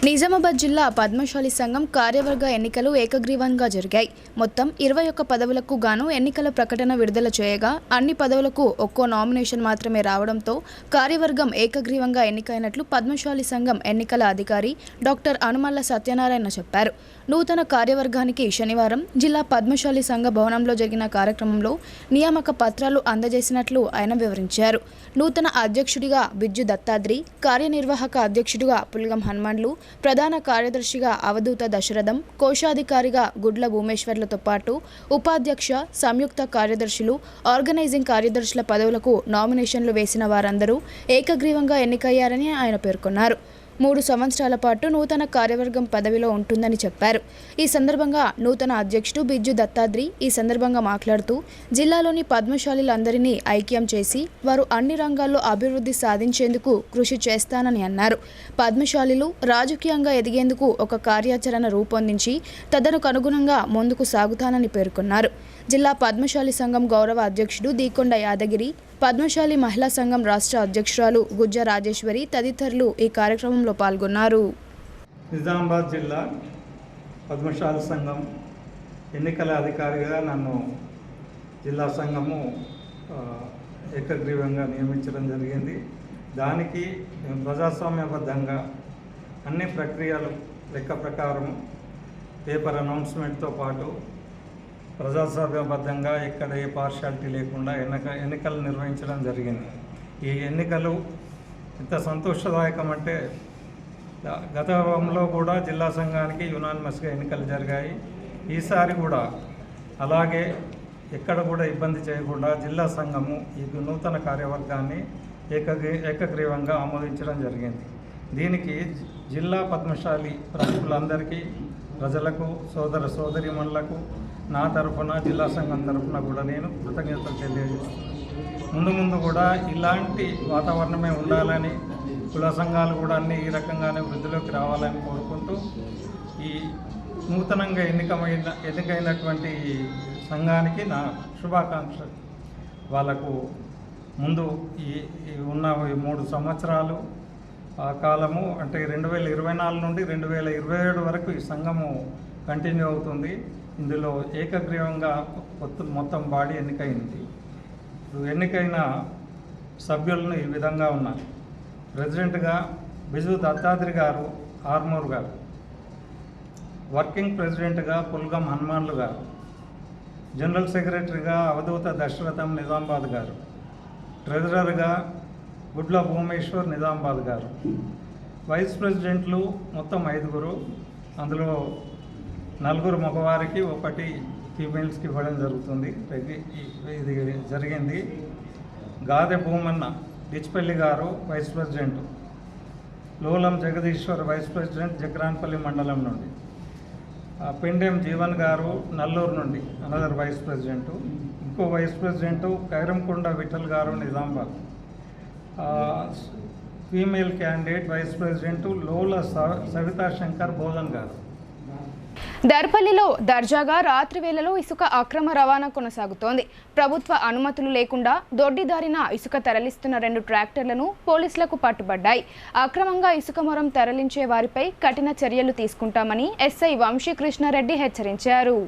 Speaker 1: నిజామాబాద్ జిల్లా పద్మశాలి సంఘం కార్యవర్గ ఎన్నికలు ఏకగ్రీవంగా జరిగాయి. మొత్తం 21 పదవులకు గాను ఎన్నికల ప్రకటన విడుదల చేయగా అన్ని పదవులకు ఒక్కో నామినేషన్ మాత్రమే రావడంతో కార్యవర్గం ఏకగ్రీవంగా ఎన్నికైనట్లు పద్మశాలి సంఘం ఎన్నికల అధికారి డాక్టర్ అనుమల్ల సత్యనారాయణ చెప్పారు. నూతన కార్యవర్గానికి శనివారం జిల్లా పద్మశాలి సంఘ భవనంలో జరిగిన కార్యక్రమంలో నియామక పత్రాలు అందజేసినట్లు ఆయన వివరించారు. నూతన అధ్యక్షుడిగా బిజ్జు దత్తాద్రి, కార్యనిర్వాహక అధ్యక్షుడిగా పుల్గం హనుమాన్లు, ప్రధాన కార్యదర్శిగా అవధూత దశరథం, కోశాధికారిగా గుడ్ల భూమేశ్వర్లతో పాటు ఉపాధ్యక్ష, సంయుక్త కార్యదర్శులు, ఆర్గనైజింగ్ కార్యదర్శుల పదవులకు నామినేషన్లు వేసిన వారందరూ ఏకగ్రీవంగా ఎన్నికయ్యారని ఆయన పేర్కొన్నారు. 3 సంవత్సరాల పాటు నూతన కార్యవర్గం పదవిలో ఉంటుందని చెప్పారు. ఈ సందర్భంగా నూతన అధ్యక్షుడు బిజ్జు దత్తాద్రి ఈ సందర్భంగా మాట్లాడుతూ జిల్లాలోని పద్మశాలీలందరినీ ఐక్యం చేసి వారు అన్ని రంగాల్లో అభివృద్ధి సాధించేందుకు కృషి చేస్తానని అన్నారు. పద్మశాలీలు రాజకీయంగా ఎదిగేందుకు ఒక కార్యాచరణ రూపొందించి తదనుకు అనుగుణంగా ముందుకు సాగుతానని పేర్కొన్నారు. జిల్లా పద్మశాలి సంఘం గౌరవ అధ్యక్షుడు దీకొండ యాదగిరి, పద్మశాలి మహిళా సంఘం రాష్ట్ర అధ్యక్షురాలు గుజ్జ రాజేశ్వరి తదితరులు ఈ కార్యక్రమంలో పాల్గొన్నారు.
Speaker 12: నిజామాబాద్ జిల్లా పద్మశాలి సంఘం ఎన్నికల అధికారిగా నన్ను జిల్లా సంఘము ఏకగ్రీవంగా నియమించడం జరిగింది. దానికి ప్రజాస్వామ్యబద్ధంగా అన్ని ప్రక్రియలు లెక్క ప్రకారం పేపర్ అనౌన్స్మెంట్తో పాటు ప్రజాస్వామ్యబద్ధంగా ఎక్కడ ఏ పార్షాలిటీ లేకుండా ఎన్నికలు నిర్వహించడం జరిగింది. ఈ ఎన్నికలు ఎంత సంతోషదాయకం అంటే గతంలో కూడా జిల్లా సంఘానికి యునానిమస్గా ఎన్నికలు జరిగాయి. ఈసారి కూడా అలాగే ఎక్కడ కూడా ఇబ్బంది చేయకుండా జిల్లా సంఘము ఈ నూతన కార్యవర్గాన్ని ఏకగ్రీవంగా ఆమోదించడం జరిగింది. దీనికి జిల్లా పద్మశాలి ప్రముఖులందరికీ, ప్రజలకు, సోదరీమణులకు నా తరఫున, జిల్లా సంఘం తరఫున కూడా నేను కృతజ్ఞతలు తెలియజేస్తున్నాను. ముందు కూడా ఇలాంటి వాతావరణమే ఉండాలని, కుల సంఘాలు కూడా అన్నీ ఈ రకంగానే వృద్ధిలోకి రావాలని కోరుకుంటూ ఈ నూతనంగా ఎన్నికైనటువంటి సంఘానికి నా శుభాకాంక్షలు. వాళ్ళకు ముందు ఈ ఉన్న 3 సంవత్సరాలు ఆ కాలము అంటే 2024 నుండి 2027 వరకు ఈ సంఘము కంటిన్యూ అవుతుంది. ఇందులో ఏకగ్రీవంగా మొత్తం బాడీ ఎన్నికైంది. ఎన్నికైన సభ్యులను ఈ విధంగా ఉన్నారు. ప్రెసిడెంట్గా బిజు దత్తాద్రి గారు, ఆర్మూర్ గారు. వర్కింగ్ ప్రెసిడెంట్గా పుల్గం హనుమాన్లు గారు. జనరల్ సెక్రటరీగా అవధూత దశరథం నిజామాబాద్ గారు. ట్రెజరర్గా గుడ్ల భూమేశ్వర్ నిజామాబాద్ గారు. వైస్ ప్రెసిడెంట్లు మొత్తం 5, అందులో 4 మగవారికి 1 ఫీమేల్స్కి ఇవ్వడం జరుగుతుంది. ఇది జరిగింది. గాదె భూమన్న డిచ్పల్లి గారు vice president. Lolam Jagadishwar vice president Jagranpally మండలం నుండి. పెండెం జీవన్ గారు నల్లూరు నుండి అనదర్ వైస్ ప్రెసిడెంటు, ఇంకో వైస్ ప్రెసిడెంటు కైరంకొండ విఠల్ గారు Nizamabad, female candidate vice president Lola Savitha Shankar Bodhan గారు.
Speaker 1: దర్పల్లిలో దర్జాగా రాత్రి వేళలో ఇసుక అక్రమ రవాణా కొనసాగుతోంది. ప్రభుత్వ అనుమతులు లేకుండా దొడ్డిదారిన ఇసుక తరలిస్తున్న 2 ట్రాక్టర్లను పోలీసులకు పట్టుబడ్డాయి. అక్రమంగా ఇసుక మొరం తరలించే వారిపై కఠిన చర్యలు తీసుకుంటామని ఎస్ఐ వంశీకృష్ణారెడ్డి హెచ్చరించారు.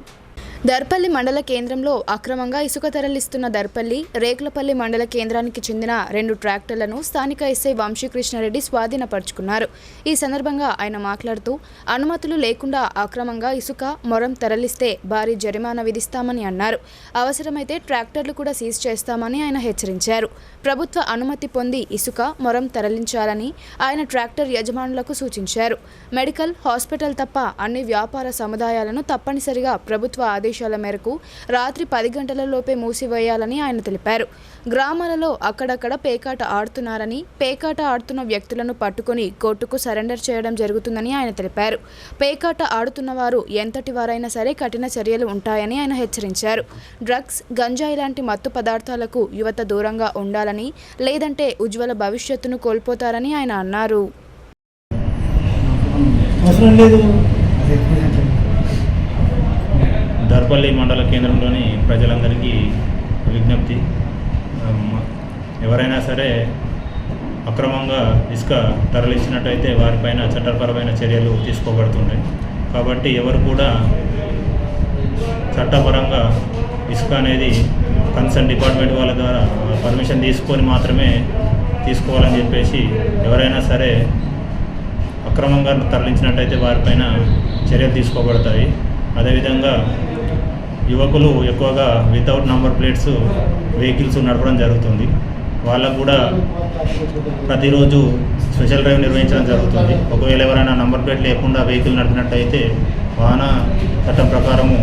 Speaker 1: దర్పల్లి మండల కేంద్రంలో అక్రమంగా ఇసుక తరలిస్తున్న దర్పల్లి రేకులపల్లి మండల కేంద్రానికి చెందిన 2 ట్రాక్టర్లను స్థానిక ఎస్ఐ వంశీకృష్ణారెడ్డి స్వాధీనపరుచుకున్నారు. ఈ సందర్భంగా ఆయన మాట్లాడుతూ అనుమతులు లేకుండా అక్రమంగా ఇసుక మొరం తరలిస్తే భారీ జరిమానా విధిస్తామని అన్నారు. అవసరమైతే ట్రాక్టర్లు కూడా సీజ్ చేస్తామని ఆయన హెచ్చరించారు. ప్రభుత్వ అనుమతి పొంది ఇసుక మొరం తరలించాలని ఆయన ట్రాక్టర్ యజమానులకు సూచించారు. మెడికల్, హాస్పిటల్ తప్ప అన్ని వ్యాపార సముదాయాలను తప్పనిసరిగా ప్రభుత్వ ఆదేశాల మేరకు రాత్రి 10 గంటలలోపే మూసివేయాలని ఆయన తెలిపారు. గ్రామాలలో అక్కడక్కడ పేకాట ఆడుతున్నారని, పేకాట ఆడుతున్న వ్యక్తులను పట్టుకొని కోర్టుకు సరెండర్ చేయడం జరుగుతుందని ఆయన తెలిపారు. పేకాట ఆడుతున్న వారు ఎంతటి వారైనా సరే కఠిన చర్యలు ఉంటాయని ఆయన హెచ్చరించారు. డ్రగ్స్, గంజాయి లాంటి మత్తు పదార్థాలకు యువత దూరంగా ఉండాలని, లేదంటే ఉజ్వల భవిష్యత్తును కోల్పోతారని ఆయన అన్నారు.
Speaker 13: దర్పల్లి మండల కేంద్రంలోని ప్రజలందరికీ విజ్ఞప్తి, ఎవరైనా సరే అక్రమంగా ఇసుక తరలించినట్టయితే వారిపైన చట్టపరమైన చర్యలు తీసుకోబడుతుంటాయి. కాబట్టి ఎవరు కూడా చట్టపరంగా ఇసుక అనేది కన్సర్న్ డిపార్ట్మెంట్ వాళ్ళ ద్వారా పర్మిషన్ తీసుకొని మాత్రమే తీసుకోవాలని చెప్పేసి, ఎవరైనా సరే అక్రమంగా తరలించినట్టయితే వారిపైన చర్యలు తీసుకోబడతాయి. అదేవిధంగా యువకులు ఎక్కువగా వితౌట్ నంబర్ ప్లేట్స్ వెహికల్స్ నడపడం జరుగుతుంది. వాళ్ళకు కూడా ప్రతిరోజు స్పెషల్ డ్రైవ్ నిర్వహించడం జరుగుతుంది. ఒకవేళ ఎవరైనా నంబర్ ప్లేట్ లేకుండా వెహికల్ నడిపినట్టయితే వాహన చట్టం ప్రకారము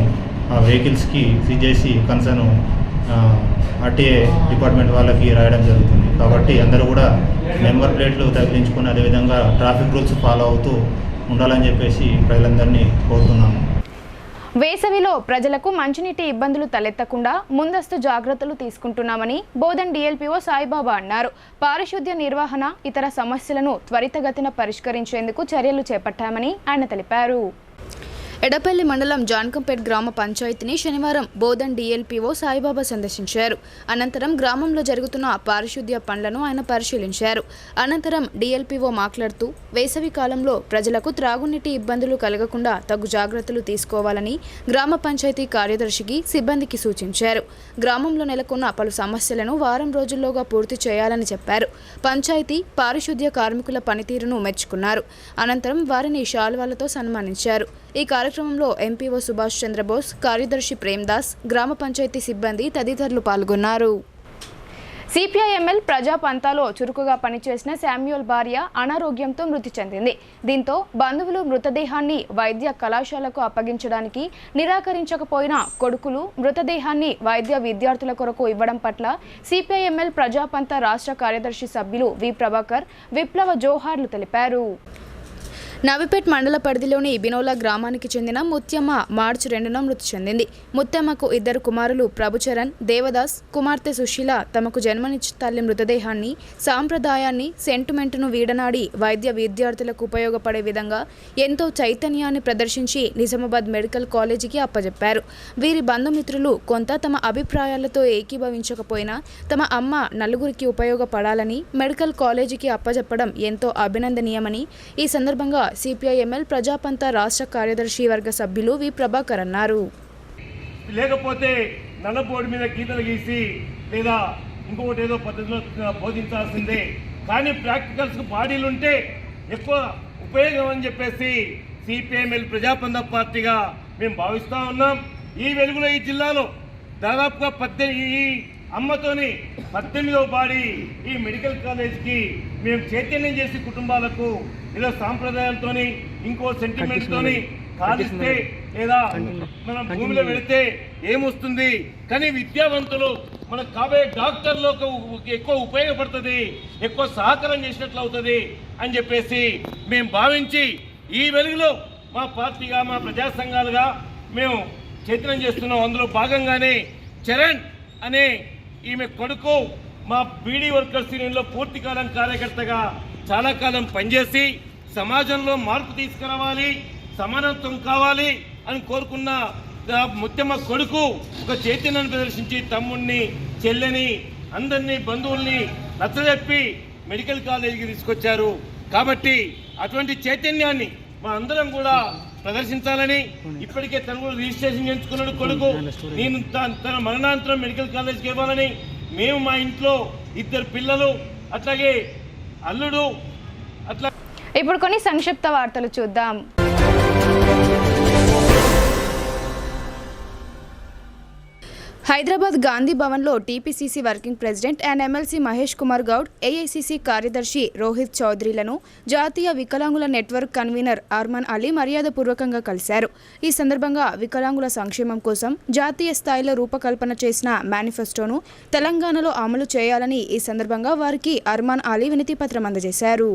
Speaker 13: ఆ వెహికల్స్కి సీజ్ చేసి కన్సర్న్ ఆర్టీఏ డిపార్ట్మెంట్ వాళ్ళకి రాయడం జరుగుతుంది. కాబట్టి అందరూ కూడా నెంబర్ ప్లేట్లు తగిలించుకొని అదేవిధంగా ట్రాఫిక్ రూల్స్ ఫాలో అవుతూ ఉండాలని చెప్పేసి ప్రజలందరినీ కోరుతున్నాము.
Speaker 1: వేసవిలో ప్రజలకు మంచినీటి ఇబ్బందులు తలెత్తకుండా ముందస్తు జాగ్రత్తలు తీసుకుంటున్నామని బోధన్ డీఎల్పీఓ సాయిబాబా అన్నారు. పారిశుద్ధ్య నిర్వహణ, ఇతర సమస్యలను త్వరితగతిన పరిష్కరించేందుకు చర్యలు చేపట్టామని ఆయన తెలిపారు. ఎడపల్లి మండలం జాన్కంపేట్ గ్రామ పంచాయతీని శనివారం బోధన్ డీఎల్పీఓ సాయిబాబా సందర్శించారు. అనంతరం గ్రామంలో జరుగుతున్న పారిశుద్ధ్య పనులను ఆయన పరిశీలించారు. అనంతరం డీఎల్పీఓ మాట్లాడుతూ వేసవి కాలంలో ప్రజలకు త్రాగునీటి ఇబ్బందులు కలగకుండా తగు జాగ్రత్తలు తీసుకోవాలని గ్రామ పంచాయతీ కార్యదర్శికి, సిబ్బందికి సూచించారు. గ్రామంలో నెలకొన్న పలు సమస్యలను వారం రోజుల్లోగా పూర్తి చేయాలని చెప్పారు. పంచాయతీ పారిశుద్ధ్య కార్మికుల పనితీరును మెచ్చుకున్నారు. అనంతరం వారిని శాల్వాలతో సన్మానించారు. ఈ కార్యక్రమంలో ఎంపీఓ సుభాష్ చంద్రబోస్, కార్యదర్శి ప్రేమ్దాస్, గ్రామ పంచాయతీ సిబ్బంది తదితరులు పాల్గొన్నారు. సిపిఐఎంఎల్ ప్రజా పంతాలో చురుకుగా పనిచేసిన శామ్యూల్ భార్య అనారోగ్యంతో మృతి చెందింది. దీంతో బంధువులు మృతదేహాన్ని వైద్య కళాశాలకు అప్పగించడానికి నిరాకరించకపోయినా కొడుకులు మృతదేహాన్ని వైద్య విద్యార్థుల కొరకు ఇవ్వడం పట్ల సిపిఐఎంఎల్ ప్రజా పంతా రాష్ట్ర కార్యదర్శి సభ్యులు వి ప్రభాకర్ విప్లవ జోహార్లు తెలిపారు. నవిపేట్ మండల పరిధిలోని బినోలా గ్రామానికి చెందిన ముత్యమ్మ మార్చి 2న మృతి చెందింది. ముత్యమ్మకు 2 కుమారులు ప్రభుచరణ్, దేవదాస్, కుమార్తె సుశీల తమకు జన్మనిచ్చి తల్లి మృతదేహాన్ని, సాంప్రదాయాన్ని, సెంటిమెంటును వీడనాడి వైద్య విద్యార్థులకు ఉపయోగపడే విధంగా ఎంతో చైతన్యాన్ని ప్రదర్శించి నిజామాబాద్ మెడికల్ కాలేజీకి అప్పజెప్పారు. వీరి బంధుమిత్రులు కొంత తమ అభిప్రాయాలతో ఏకీభవించకపోయినా తమ అమ్మ నలుగురికి ఉపయోగపడాలని మెడికల్ కాలేజీకి అప్పజెప్పడం ఎంతో అభినందనీయమని ఈ సందర్భంగా సిపిఐఎంఎల్ ప్రజాపంతా రాష్ట్ర కార్యదర్శి వర్గ సభ్యులు వి ప్రభాకర్ అన్నారు.
Speaker 14: లేకపోతే నల్ల బోర్డు మీద గీతలు గీసి లేదా ఇంకొకటి ఏదో పద్ధతిలో బోధించాల్సిందే, కానీ ప్రాక్టికల్స్ బాడీలు ఉంటే ఎక్కువ ఉపయోగం అని చెప్పేసి సిపిఐఎంఎల్ ప్రజాపంతా పార్టీగా మేము భావిస్తూ ఉన్నాం. ఈ వెలుగులో ఈ జిల్లాలో దాదాపుగా ఈ అమ్మతోని 18వ బాడీ ఈ మెడికల్ కాలేజ్కి మేము చైతన్యం చేసి కుటుంబాలకు ఏదో సాంప్రదాయాలతో ఇంకో సెంటిమెంట్తోని కాలిస్తే లేదా మనం భూమిలో వెళితే ఏమొస్తుంది, కానీ విద్యావంతులు మనకు కాబోయే డాక్టర్లకు ఎక్కువ ఉపయోగపడుతుంది, ఎక్కువ సహకారం చేసినట్లు అవుతుంది అని చెప్పేసి మేము భావించి ఈ వెలుగులో మా పార్టీగా మా ప్రజా సంఘాలుగా మేము చైతన్యం చేస్తున్నాం. అందులో భాగంగానే చరణ్ అనే ఈమె కొడుకు మా బీడీ వర్కర్స్ యూనియన్లో పూర్తికాలం కార్యకర్తగా చాలా కాలం పనిచేసి సమాజంలో మార్పు తీసుకురావాలి, సమానత్వం కావాలి అని కోరుకున్న ముత్యమ్మ కొడుకు ఒక చైతన్యాన్ని ప్రదర్శించి తమ్ముడిని, చెల్లెని, అందరినీ బంధువుల్ని నచ్చజెప్పి మెడికల్ కాలేజీకి తీసుకొచ్చారు. కాబట్టి అటువంటి చైతన్యాన్ని మా అందరం కూడా ప్రదర్శించాలని, ఇప్పటికే తను కూడా రిజిస్ట్రేషన్ చేయించుకున్నాడు కొడుకు, నేను తన మరణాంతరం మెడికల్ కాలేజ్కి ఇవ్వాలని, మేము మా ఇంట్లో 2 పిల్లలు అట్లాగే అల్లుడు అట్లా.
Speaker 1: ఇప్పుడు కొన్ని సంక్షిప్త వార్తలు చూద్దాం. హైదరాబాద్ గాంధీ భవన్లో TPCC working president and MLC Mahesh Kumar Goud, AICC కార్యదర్శి రోహిత్ చౌదరిలను జాతీయ వికలాంగుల నెట్వర్క్ కన్వీనర్ అర్మాన్ అలీ మర్యాదపూర్వకంగా కలిశారు. ఈ సందర్భంగా వికలాంగుల సంక్షేమం కోసం జాతీయ స్థాయిలో రూపకల్పన చేసిన మేనిఫెస్టోను తెలంగాణలో అమలు చేయాలని ఈ సందర్భంగా వారికి అర్మాన్ అలీ వినతి పత్రం అందజేశారు.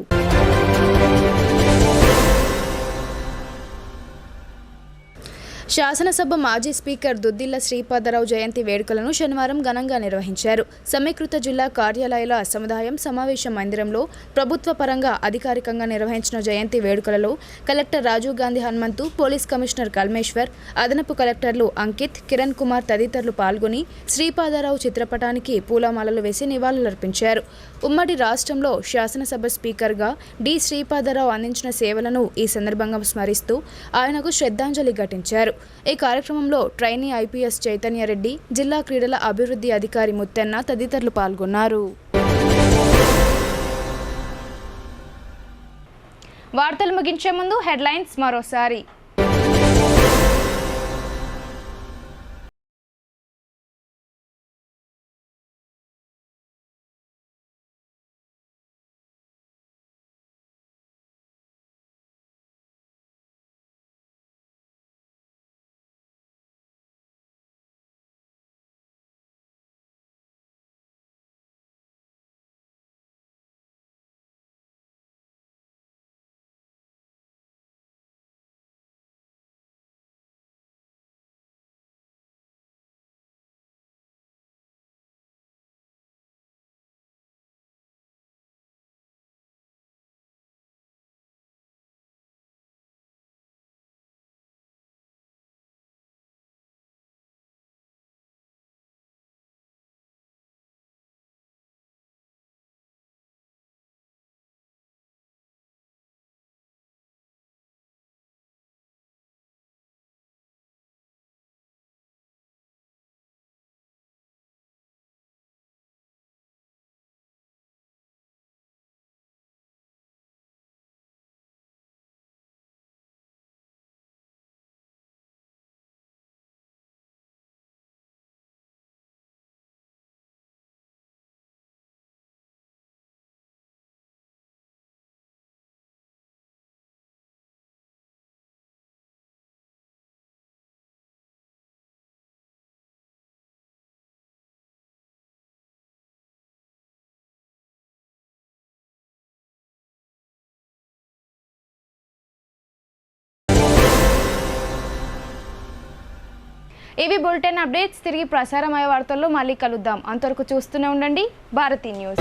Speaker 1: శాసనసభ మాజీ స్పీకర్ దుద్దిల్ల శ్రీపాదరావు జయంతి వేడుకలను శనివారం ఘనంగా నిర్వహించారు. సమీకృత జిల్లా కార్యాలయాల సముదాయం సమావేశ మందిరంలో ప్రభుత్వ పరంగా అధికారికంగా నిర్వహించిన జయంతి వేడుకలలో collector Rajiv Gandhi Hanumanthu, police commissioner Kalmeshwar, అదనపు కలెక్టర్లు అంకిత్, కిరణ్ కుమార్ తదితరులు పాల్గొని శ్రీపాదరావు చిత్రపటానికి పూలమాలలు వేసి నివాళులర్పించారు. ఉమ్మడి రాష్ట్రంలో శాసనసభ స్పీకర్గా డి శ్రీపాదరావు అందించిన సేవలను ఈ సందర్భంగా స్మరిస్తూ ఆయనకు శ్రద్ధాంజలి ఘటించారు. ఈ కార్యక్రమంలో ట్రైనీ ఐపీఎస్ చైతన్యరెడ్డి, జిల్లా క్రీడల అభివృద్ధి అధికారి ముత్తెన్న తదితరులు పాల్గొన్నారు. వార్తలు ముగించే ముందు హెడ్లైన్స్ మరోసారి. ఇవి బులెటిన్ అప్డేట్స్. తిరిగి ప్రసారమయ్యే వార్తల్లో మళ్ళీ కలుద్దాం. అంతవరకు చూస్తూనే ఉండండి భారతీ న్యూస్.